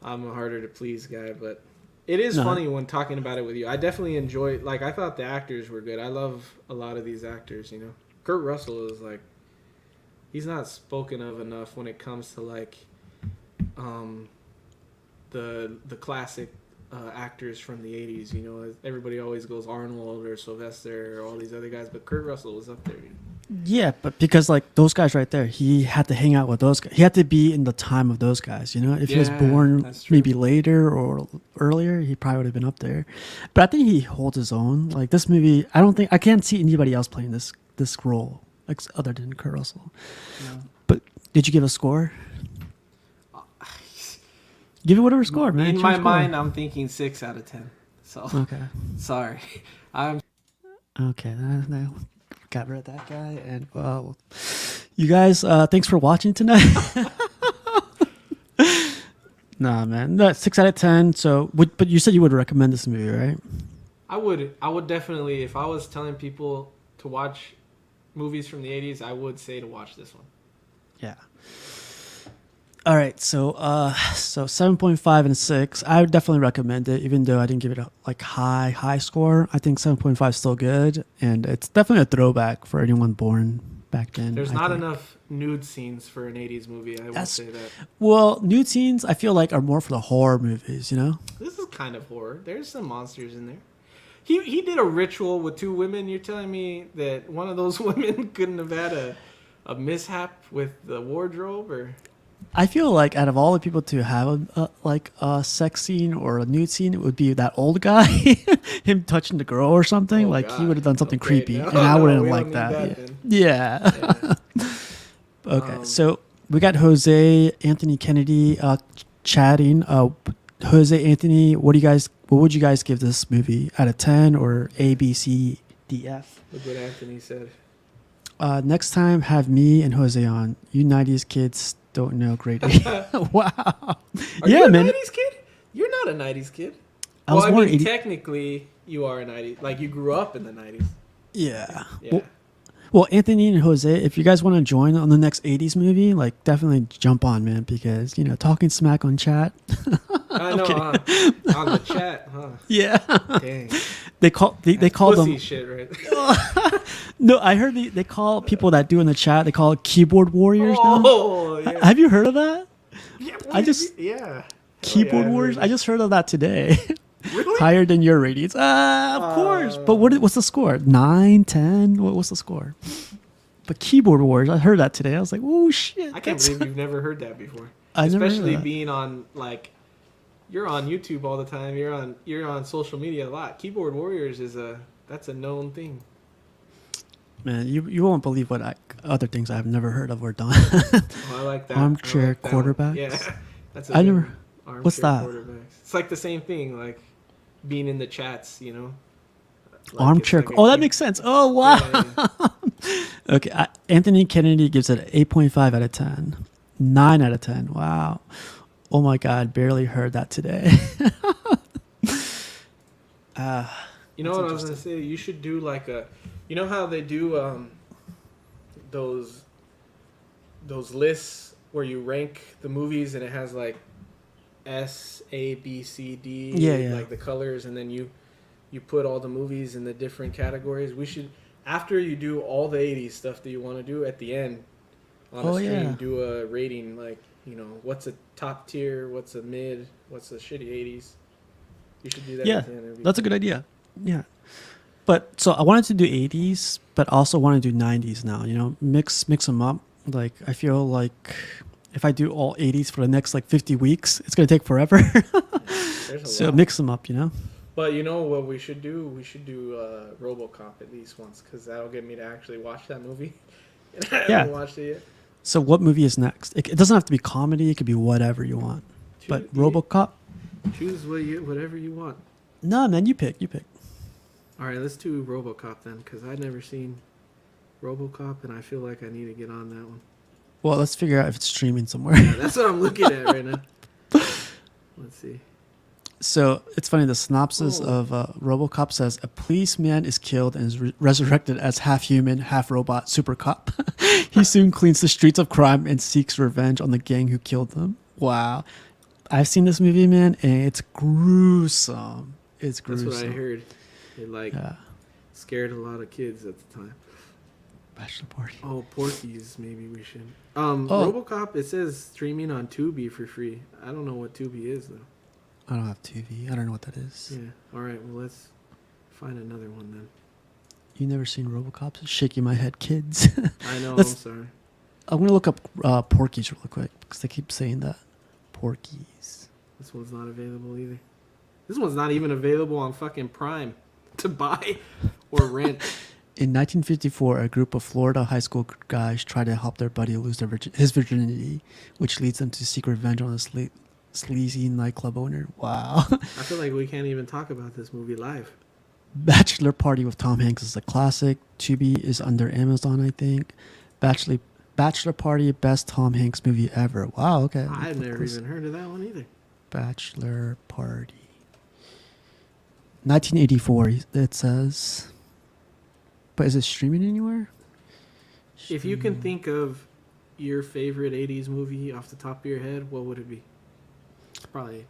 I'm a harder to please guy, but it is funny when talking about it with you. I definitely enjoy. Like I thought the actors were good. I love a lot of these actors. You know, Kurt Russell is like, he's not spoken of enough when it comes to like. The classic actors from the 80s, you know, everybody always goes Arnold or Sylvester or all these other guys, but Kurt Russell was up there. You know? Yeah, but because like those guys right there, he had to hang out with those guys. He had to be in the time of those guys, you know. If he was born maybe later or earlier, he probably would have been up there. But I think he holds his own. Like this movie, I can't see anybody else playing this role like other than Kurt Russell. No. But did you give a score? Give it whatever score, man. In my mind, I'm thinking 6 out of 10. So okay, sorry. Okay. Got rid of that guy, and well, you guys, thanks for watching tonight. Nah, man, 6 out of 10. So, but you said you would recommend this movie, right? I would definitely, if I was telling people to watch movies from the 80s, I would say to watch this one. Yeah. All right, so 7.5 and 6. I would definitely recommend it, even though I didn't give it a like high score. I think 7.5 is still good, and it's definitely a throwback for anyone born back then. There's not enough nude scenes for an 80s movie. I will say that. Well, nude scenes I feel like are more for the horror movies, you know. This is kind of horror. There's some monsters in there. He did a ritual with 2 women. You're telling me that one of those women couldn't have had a mishap with the wardrobe or? I feel like out of all the people to have a sex scene or a nude scene, it would be that old guy, him touching the girl or something. Oh, like he God. would have done something Okay, creepy, no, and I no, wouldn't we like don't need that. that Yeah. then. Yeah. Okay, Um, so we got Jose, Anthony, Kennedy chatting. Jose, Anthony, what would you guys give this movie out of 10 or A, B, C, D, F? Look what Anthony said. Next time, have me and Jose on. You 90s kids don't know Grady. Wow. Are Yeah, you a man. 90s kid? You're not a 90s kid. I was well, I born mean, 80 technically, you are a 90s. Like, you grew up in the 90s. Yeah. Yeah. Well, Anthony and Jose, if you guys want to join on the next 80s movie, like definitely jump on, man, because, talking smack on chat. I know, on the chat, huh? Yeah. Dang. They call Pussy them. shit, right? No, I heard they call people that do in the chat, they call it keyboard warriors now. Oh, yeah. Have you heard of that? Yeah, I just- yeah. Keyboard I heard warriors? that. I just heard of that today. Really? Higher than your ratings. Of course. But what's the score? 9, 10? What's the score? But keyboard warriors, I heard that today. I was like, oh shit. I can't that's- believe you've never heard that before. I never heard Especially that. being on you're on YouTube all the time. You're on social media a lot. Keyboard warriors that's a known thing. Man, you won't believe what other things I've never heard of or done. Oh, I like that. Armchair I like that one. quarterbacks? Yeah, that's I good never- one. Armchair what's that? quarterbacks. It's like the same thing, like being in the chats, Like, Armchair. it's like That makes sense. Oh, wow. Yeah. Okay. Anthony Kennedy gives it 8.5 out of 10. 9 out of 10. Wow. Oh my God. Barely heard that today. You know what I was gonna say? You should do you know how they do those lists where you rank the movies and it has like S, A, B, C, D, Yeah. like the colors, and then you put all the movies in the different categories. We should, after you do all the 80s stuff that you want to do, at the end on the stream, yeah. do a rating, what's a top tier, what's a mid, what's a shitty 80s. You should do that. Yeah. at the end every That's a time. good idea. Yeah. But so I wanted to do 80s, but also want to do 90s now, mix them up. Like, I feel like if I do all 80s for the next 50 weeks, it's going to take forever. There's a So lot. mix them up, But you know what we should do? We should do RoboCop at least once, because that'll get me to actually watch that movie. And I Yeah. haven't watched it yet. So what movie is next? It doesn't have to be comedy. It could be whatever you want. But RoboCop? Choose whatever you want. No, man, you pick. All right, let's do RoboCop then, because I've never seen RoboCop, and I feel like I need to get on that one. Well, let's figure out if it's streaming somewhere. That's what I'm looking at right now. Let's see. So it's funny. The synopsis Oh. of RoboCop says a policeman is killed and is resurrected as half human, half robot super cop. He soon cleans the streets of crime and seeks revenge on the gang who killed them. Wow, I've seen this movie, man, and it's gruesome. It's gruesome. That's what I heard. It Yeah, scared a lot of kids at the time. bachelor party. Oh, Porky's, maybe we should. Oh. RoboCop, it says streaming on Tubi for free. I don't know what Tubi is though. I don't have TV. I don't know what that is. Yeah. All right. Well, let's find another one then. You never seen RoboCop? Shaking my head, kids. I know. Let's- I'm sorry. I'm gonna look up Porky's real quick because they keep saying that. Porky's. This one's not available either. This one's not even available on fucking Prime to buy or rent. In 1954, a group of Florida high school guys try to help their buddy lose his virginity, which leads them to seek revenge on a sleazy nightclub owner. Wow. I feel like we can't even talk about this movie live. Bachelor Party with Tom Hanks is a classic. Tubi is under Amazon, I think. Bachelor Party, best Tom Hanks movie ever. Wow, okay. I've never even heard of that one either. Bachelor Party. 1984, it says. But is it streaming anywhere? If you can think of your favorite 80s movie off the top of your head, what would it be? Probably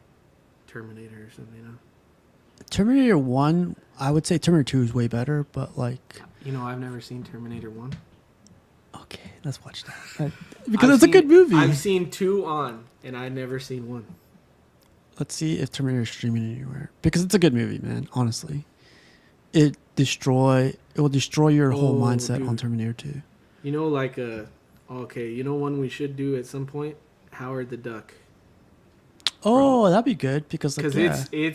Terminator or something, you know? Terminator 1, I would say Terminator 2 is way better, but You know, I've never seen Terminator 1. okay, let's watch that. Because it's a good movie. I've seen 2 on, and I've never seen 1. Let's see if Terminator is streaming anywhere. Because it's a good movie, man, honestly. It will destroy your whole Oh, mindset on dude. Terminator 2. You know, one we should do at some point, Howard the Duck. Oh, that'd be good because like, Because yeah.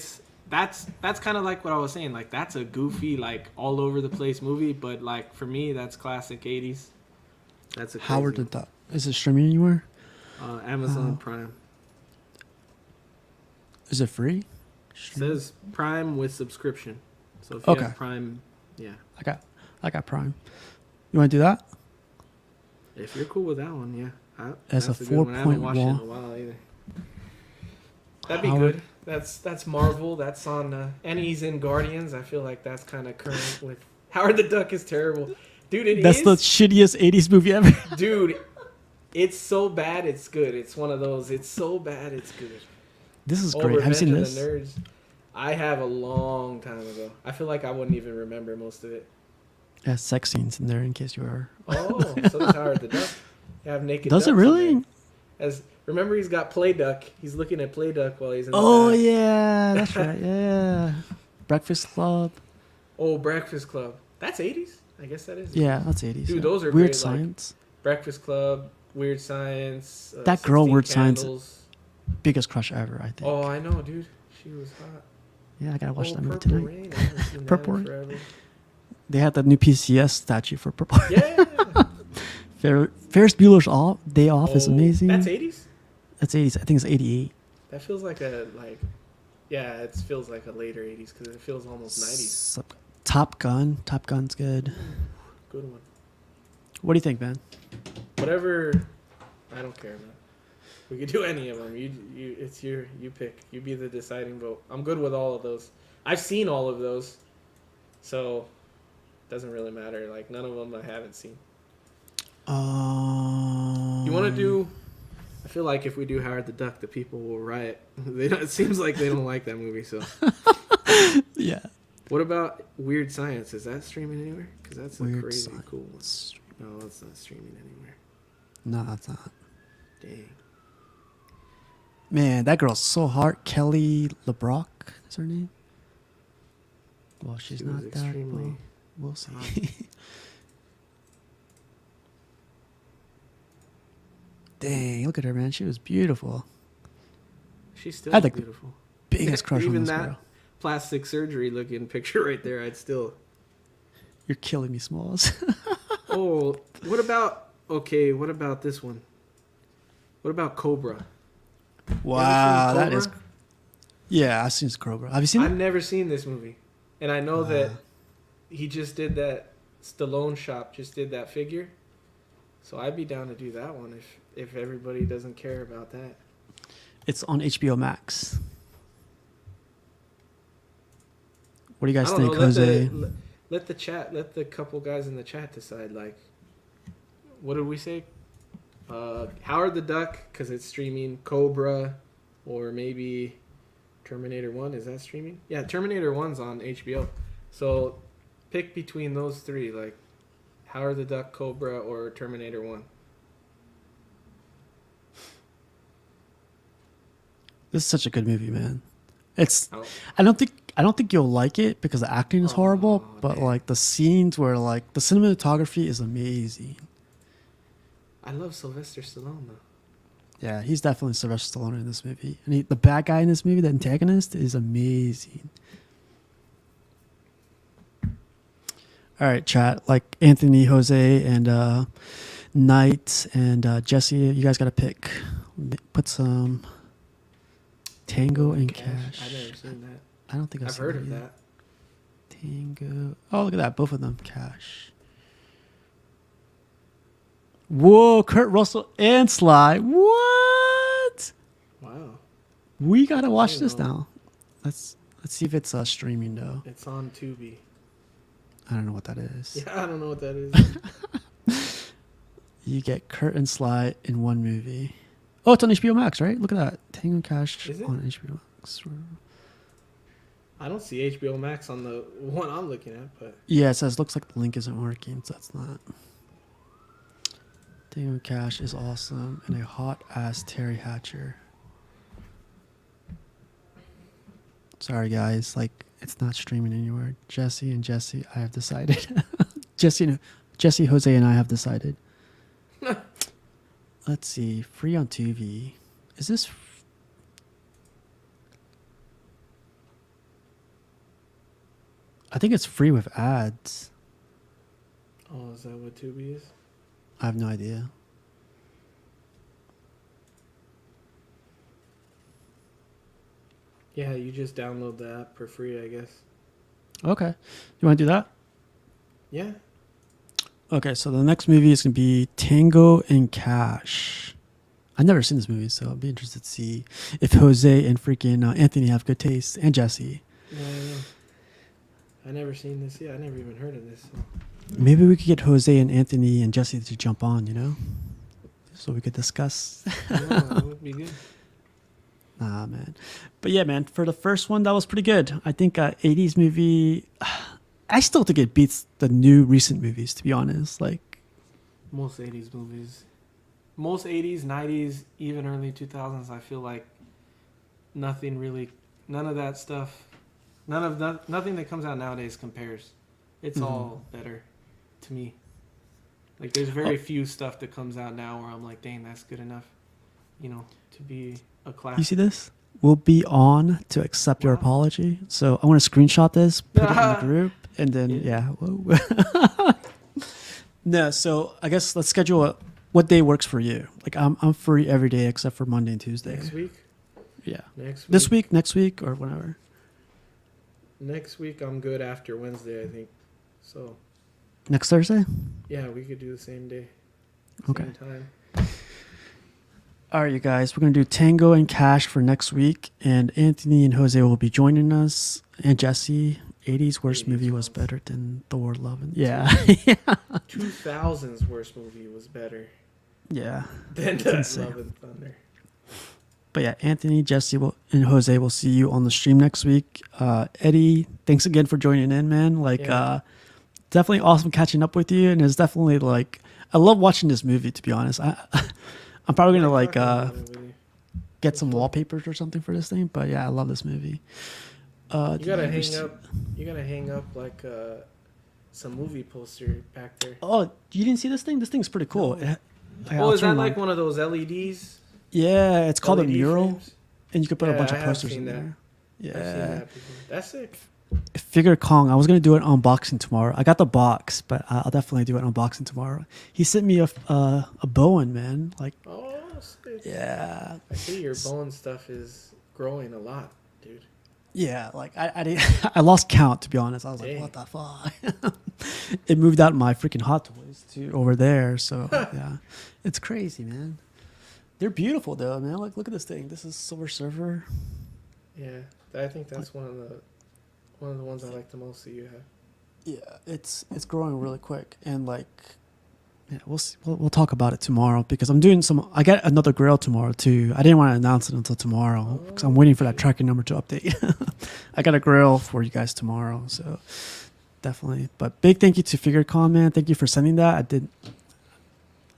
that's kind of like what I was saying. Like that's a goofy, like all over the place movie, but like for me, that's classic '80s. That's a Howard the crazy Duck. Is it streaming anywhere? Amazon Prime. Is it free? Says Prime with subscription. So if you Okay. have Prime, yeah. I got Prime. You want to do that? If you're cool with that one, yeah. That's a good one. I haven't watched it in 4.1. a while either. That'd be Howard- good. That's Marvel. That's on, and he's in Guardians. I feel like that's kind of current with Howard the Duck is terrible, dude. That's the shittiest 80s movie ever. Dude. It's so bad, it's good. It's one of those. It's so bad, it's good. This is great. Have you seen Revenge this? of the Nerds. I have a long time ago. I feel like I wouldn't even remember most of it. Yeah, sex scenes in there in case you are. Oh, so does Howard the Duck. You have naked. Does it ducks in really? there. As remember, he's got Play Duck. He's looking at Play Duck while he's in. Oh the back. yeah, that's right. Yeah, Breakfast Club. Oh, Breakfast Club. That's 80s. I guess that is. Yeah, that's 80s. Dude, yeah. those are Weird great, like- Science. Breakfast Club, Weird Science. That girl, 16 Weird Science. Candles. Biggest crush ever, I think. Oh, I know, dude. She was hot. Yeah, I gotta watch that movie Purple tonight. Rain. I haven't seen that Purple in Rain. forever. They had the new PCS statue for Purple. Yeah. Ferris Bueller's Day Off is Oh, amazing. That's 80s. That's 80s. I think it's 88. That feels like yeah, it feels like a later 80s because it feels almost 90s. Top Gun. Top Gun's good. Good one. What do you think, man? Whatever. I don't care, man. We could do any of them. You pick. You be the deciding vote. I'm good with all of those. I've seen all of those, so doesn't really matter. Like none of them I haven't seen. You want to do? I feel like if we do Howard the Duck, the people will riot. It seems like they don't like that movie. So, Yeah. what about Weird Science? Is that streaming anywhere? Because that's a Weird crazy Science. cool one. No, it's not streaming anywhere. No, that's not. Dang. Man, that girl's so hot. Kelly LeBrock is her name. Well, she's She not was that. extremely Well, we'll see. Dang, look at her, man. She was beautiful. She's still I think the beautiful. Biggest crush on Even this that girl. plastic surgery looking picture right there, I'd still. You're killing me, Smalls. Oh, what about? Okay, what about this one? What about Cobra? Wow, You ever that seen is. Cobra? Yeah, I've seen Cobra. Have you seen I've it? never seen this movie, and I know that he just did that. Stallone Shop just did that figure, so I'd be down to do that one if everybody doesn't care about that. It's on HBO Max. What do you guys I don't think, know. Jose? Let the couple guys in the chat decide. Like, what did we say? Howard the Duck because it's streaming. Cobra, or maybe Terminator 1. Is that streaming? Yeah, Terminator 1's on HBO. So pick between those three, like Howard the Duck, Cobra, or Terminator 1. This is such a good movie, man. It's. Oh. I don't think you'll like it because the acting is horrible, but damn. like the scenes where like the cinematography is amazing. I love Sylvester Stallone though. Yeah, he's definitely Sylvester Stallone in this movie, and the bad guy in this movie, the antagonist, is amazing. All right, chat. Like Anthony, Jose, and Knight, and Jesse, you guys got to pick. Put some Tango and Cash. I've never seen that. I don't think I've I've seen heard that of yet. that. Tango. Oh, look at that. Both of them. Cash. Whoa, Kurt Russell and Sly. What? Wow. We got to watch I this know. now. Let's see if it's streaming, though. It's on Tubi. I don't know what that is. Yeah, I don't know what that is. You get Kurt and Sly in one movie. Oh, it's on HBO Max, right? Look at that. Tango and Cash Is it? on HBO Max. I don't see HBO Max on the one I'm looking at, but Yeah, it says looks like the link isn't working, so that's not. Tango and Cash is awesome, and a hot ass Terry Hatcher. Sorry guys, like it's not streaming anywhere. Jesse, I have decided. Jesse, Jose, and I have decided. let's see, free on Tubi. Is this? I think it's free with ads. Oh, is that what Tubi is? I have no idea. Yeah, you just download the app for free, I guess. Okay, you want to do that? Yeah. Okay, so the next movie is gonna be Tango and Cash. I've never seen this movie, so I'll be interested to see if Jose and freaking Anthony have good taste, and Jesse. Yeah, I know. I never seen this. Yeah, I never even heard of this. So. Maybe we could get Jose and Anthony and Jesse to jump on, so we could discuss. Yeah, that would be good. Nah, man. But yeah, man, for the first one, that was pretty good. I think 80s movie, I still think it beats the new recent movies, to be honest. Like, Most 80s movies. Most 80s, 90s, even early 2000s, I feel like nothing really, none of that stuff, nothing that comes out nowadays compares. It's all better to me. Like, there's very few stuff that comes out now where I'm like, dang, that's good enough, to be a classic. you see this? We'll be on to accept your apology. So I want to screenshot this, put it in the group, and then, yeah. No, so I guess let's schedule what day works for you. Like, I'm free every day except for Monday and Tuesday. Next week? Yeah. Next week? This week, next week, or whenever. Next week, I'm good after Wednesday, I think. So, Next Thursday? yeah, we could do the same day. Okay. Same time. All right, you guys, we're going to do Tango and Cash for next week, and Anthony and Jose will be joining us, and Jesse. 80s worst 80s movie was ones. better than Thor: Love and... Yeah. 2000's worst movie was better Yeah. than insane. Love and Thunder. But yeah, Anthony, Jesse, and Jose will see you on the stream next week. Eddie, thanks again for joining in, man. Definitely awesome catching up with you, and it's definitely I love watching this movie. To be honest, I'm probably gonna get some wallpapers or something for this thing. But yeah, I love this movie. You gotta hang up some movie poster back there. Oh, you didn't see this thing? This thing's pretty cool. Oh, is that like one of those LEDs? Yeah, it's called a LED mural, frames? and you could put a bunch I of have posters seen in that. there. Yeah, I've seen that before. That's sick. Figure Kong. I was gonna do an unboxing tomorrow. I got the box, but I'll definitely do an unboxing tomorrow. He sent me a Bowen, man. Oh, sick. Yeah, I see your Bowen stuff is growing a lot, dude. yeah. I didn't. I lost count, to be honest. I was Dang. like, what the fuck? It moved out my freaking Hot Toys to over there. So yeah, it's crazy, man. They're beautiful though, man. Look at this thing. This is Silver Surfer. Yeah, I think that's one of the ones I like the most that you have. Yeah, it's growing really quick, and yeah, we'll talk about it tomorrow because I'm doing I got another grill tomorrow too. I didn't want to announce it until tomorrow because I'm waiting for that tracking number to update. I got a grill for you guys tomorrow, so definitely. But big thank you to FigureCon, man. Thank you for sending that.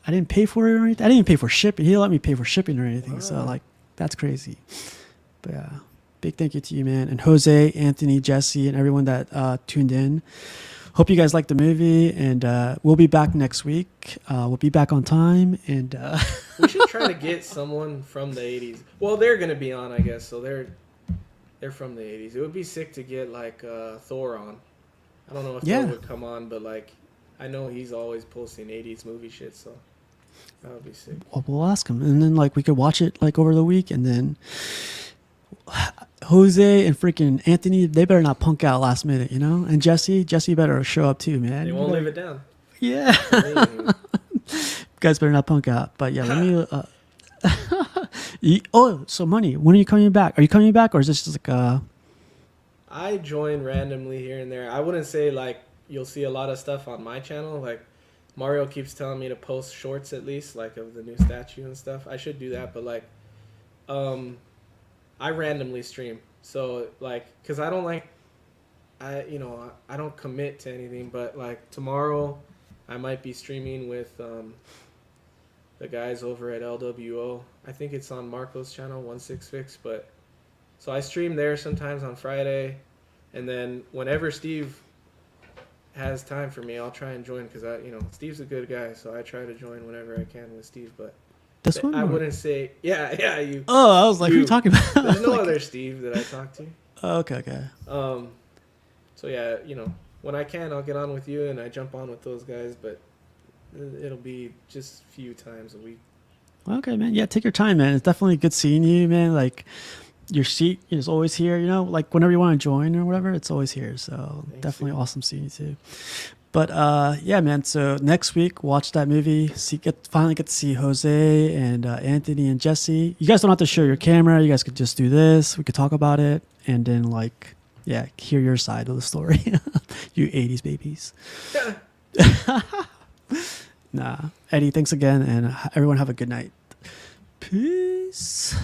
I didn't pay for it or anything. I didn't even pay for shipping. He didn't let me pay for shipping or anything. So that's crazy. But yeah, big thank you to you, man. And Jose, Anthony, Jesse, and everyone that tuned in. Hope you guys liked the movie, and we'll be back next week. We'll be back on time, and We should try to get someone from the 80s. Well, they're gonna be on, I guess. So they're from the 80s. It would be sick to get Thor on. I don't know if Thor would come on, but I know he's always posting 80s movie shit, so that would be sick. well, we'll ask him, and then we could watch it over the week, and then Jose and freaking Anthony, they better not punk out last minute, And Jesse better show up too, man. They won't live it down. Yeah. You guys better not punk out. But yeah, let me. So Money, when are you coming back? Are you coming back, or is this just I join randomly here and there. I wouldn't say you'll see a lot of stuff on my channel. Mario keeps telling me to post shorts at least, of the new statue and stuff. I should do that, but I randomly stream. So because I don't I don't commit to anything, but tomorrow I might be streaming with the guys over at LWO. I think it's on Marco's channel, 166, but so I stream there sometimes on Friday, and then whenever Steve has time for me, I'll try and join because Steve's a good guy, so I try to join whenever I can with Steve. But This one? I or- wouldn't say. Yeah, you. Oh, I was like, who are you talking about? There's no Like- other Steve that I talk to. Oh, okay. So yeah, when I can, I'll get on with you, and I jump on with those guys, but it'll be just a few times a week. Okay, man. Yeah, take your time, man. It's definitely good seeing you, man. Like, your seat is always here, like whenever you want to join or whatever, it's always here. So Thanks, definitely dude. awesome seeing you too. But yeah, man. So next week, watch that movie. Finally get to see Jose and Anthony and Jesse. You guys don't have to show your camera. You guys could just do this. We could talk about it, and then hear your side of the story. You 80s babies. Nah, Eddie. Thanks again, and everyone have a good night. Peace.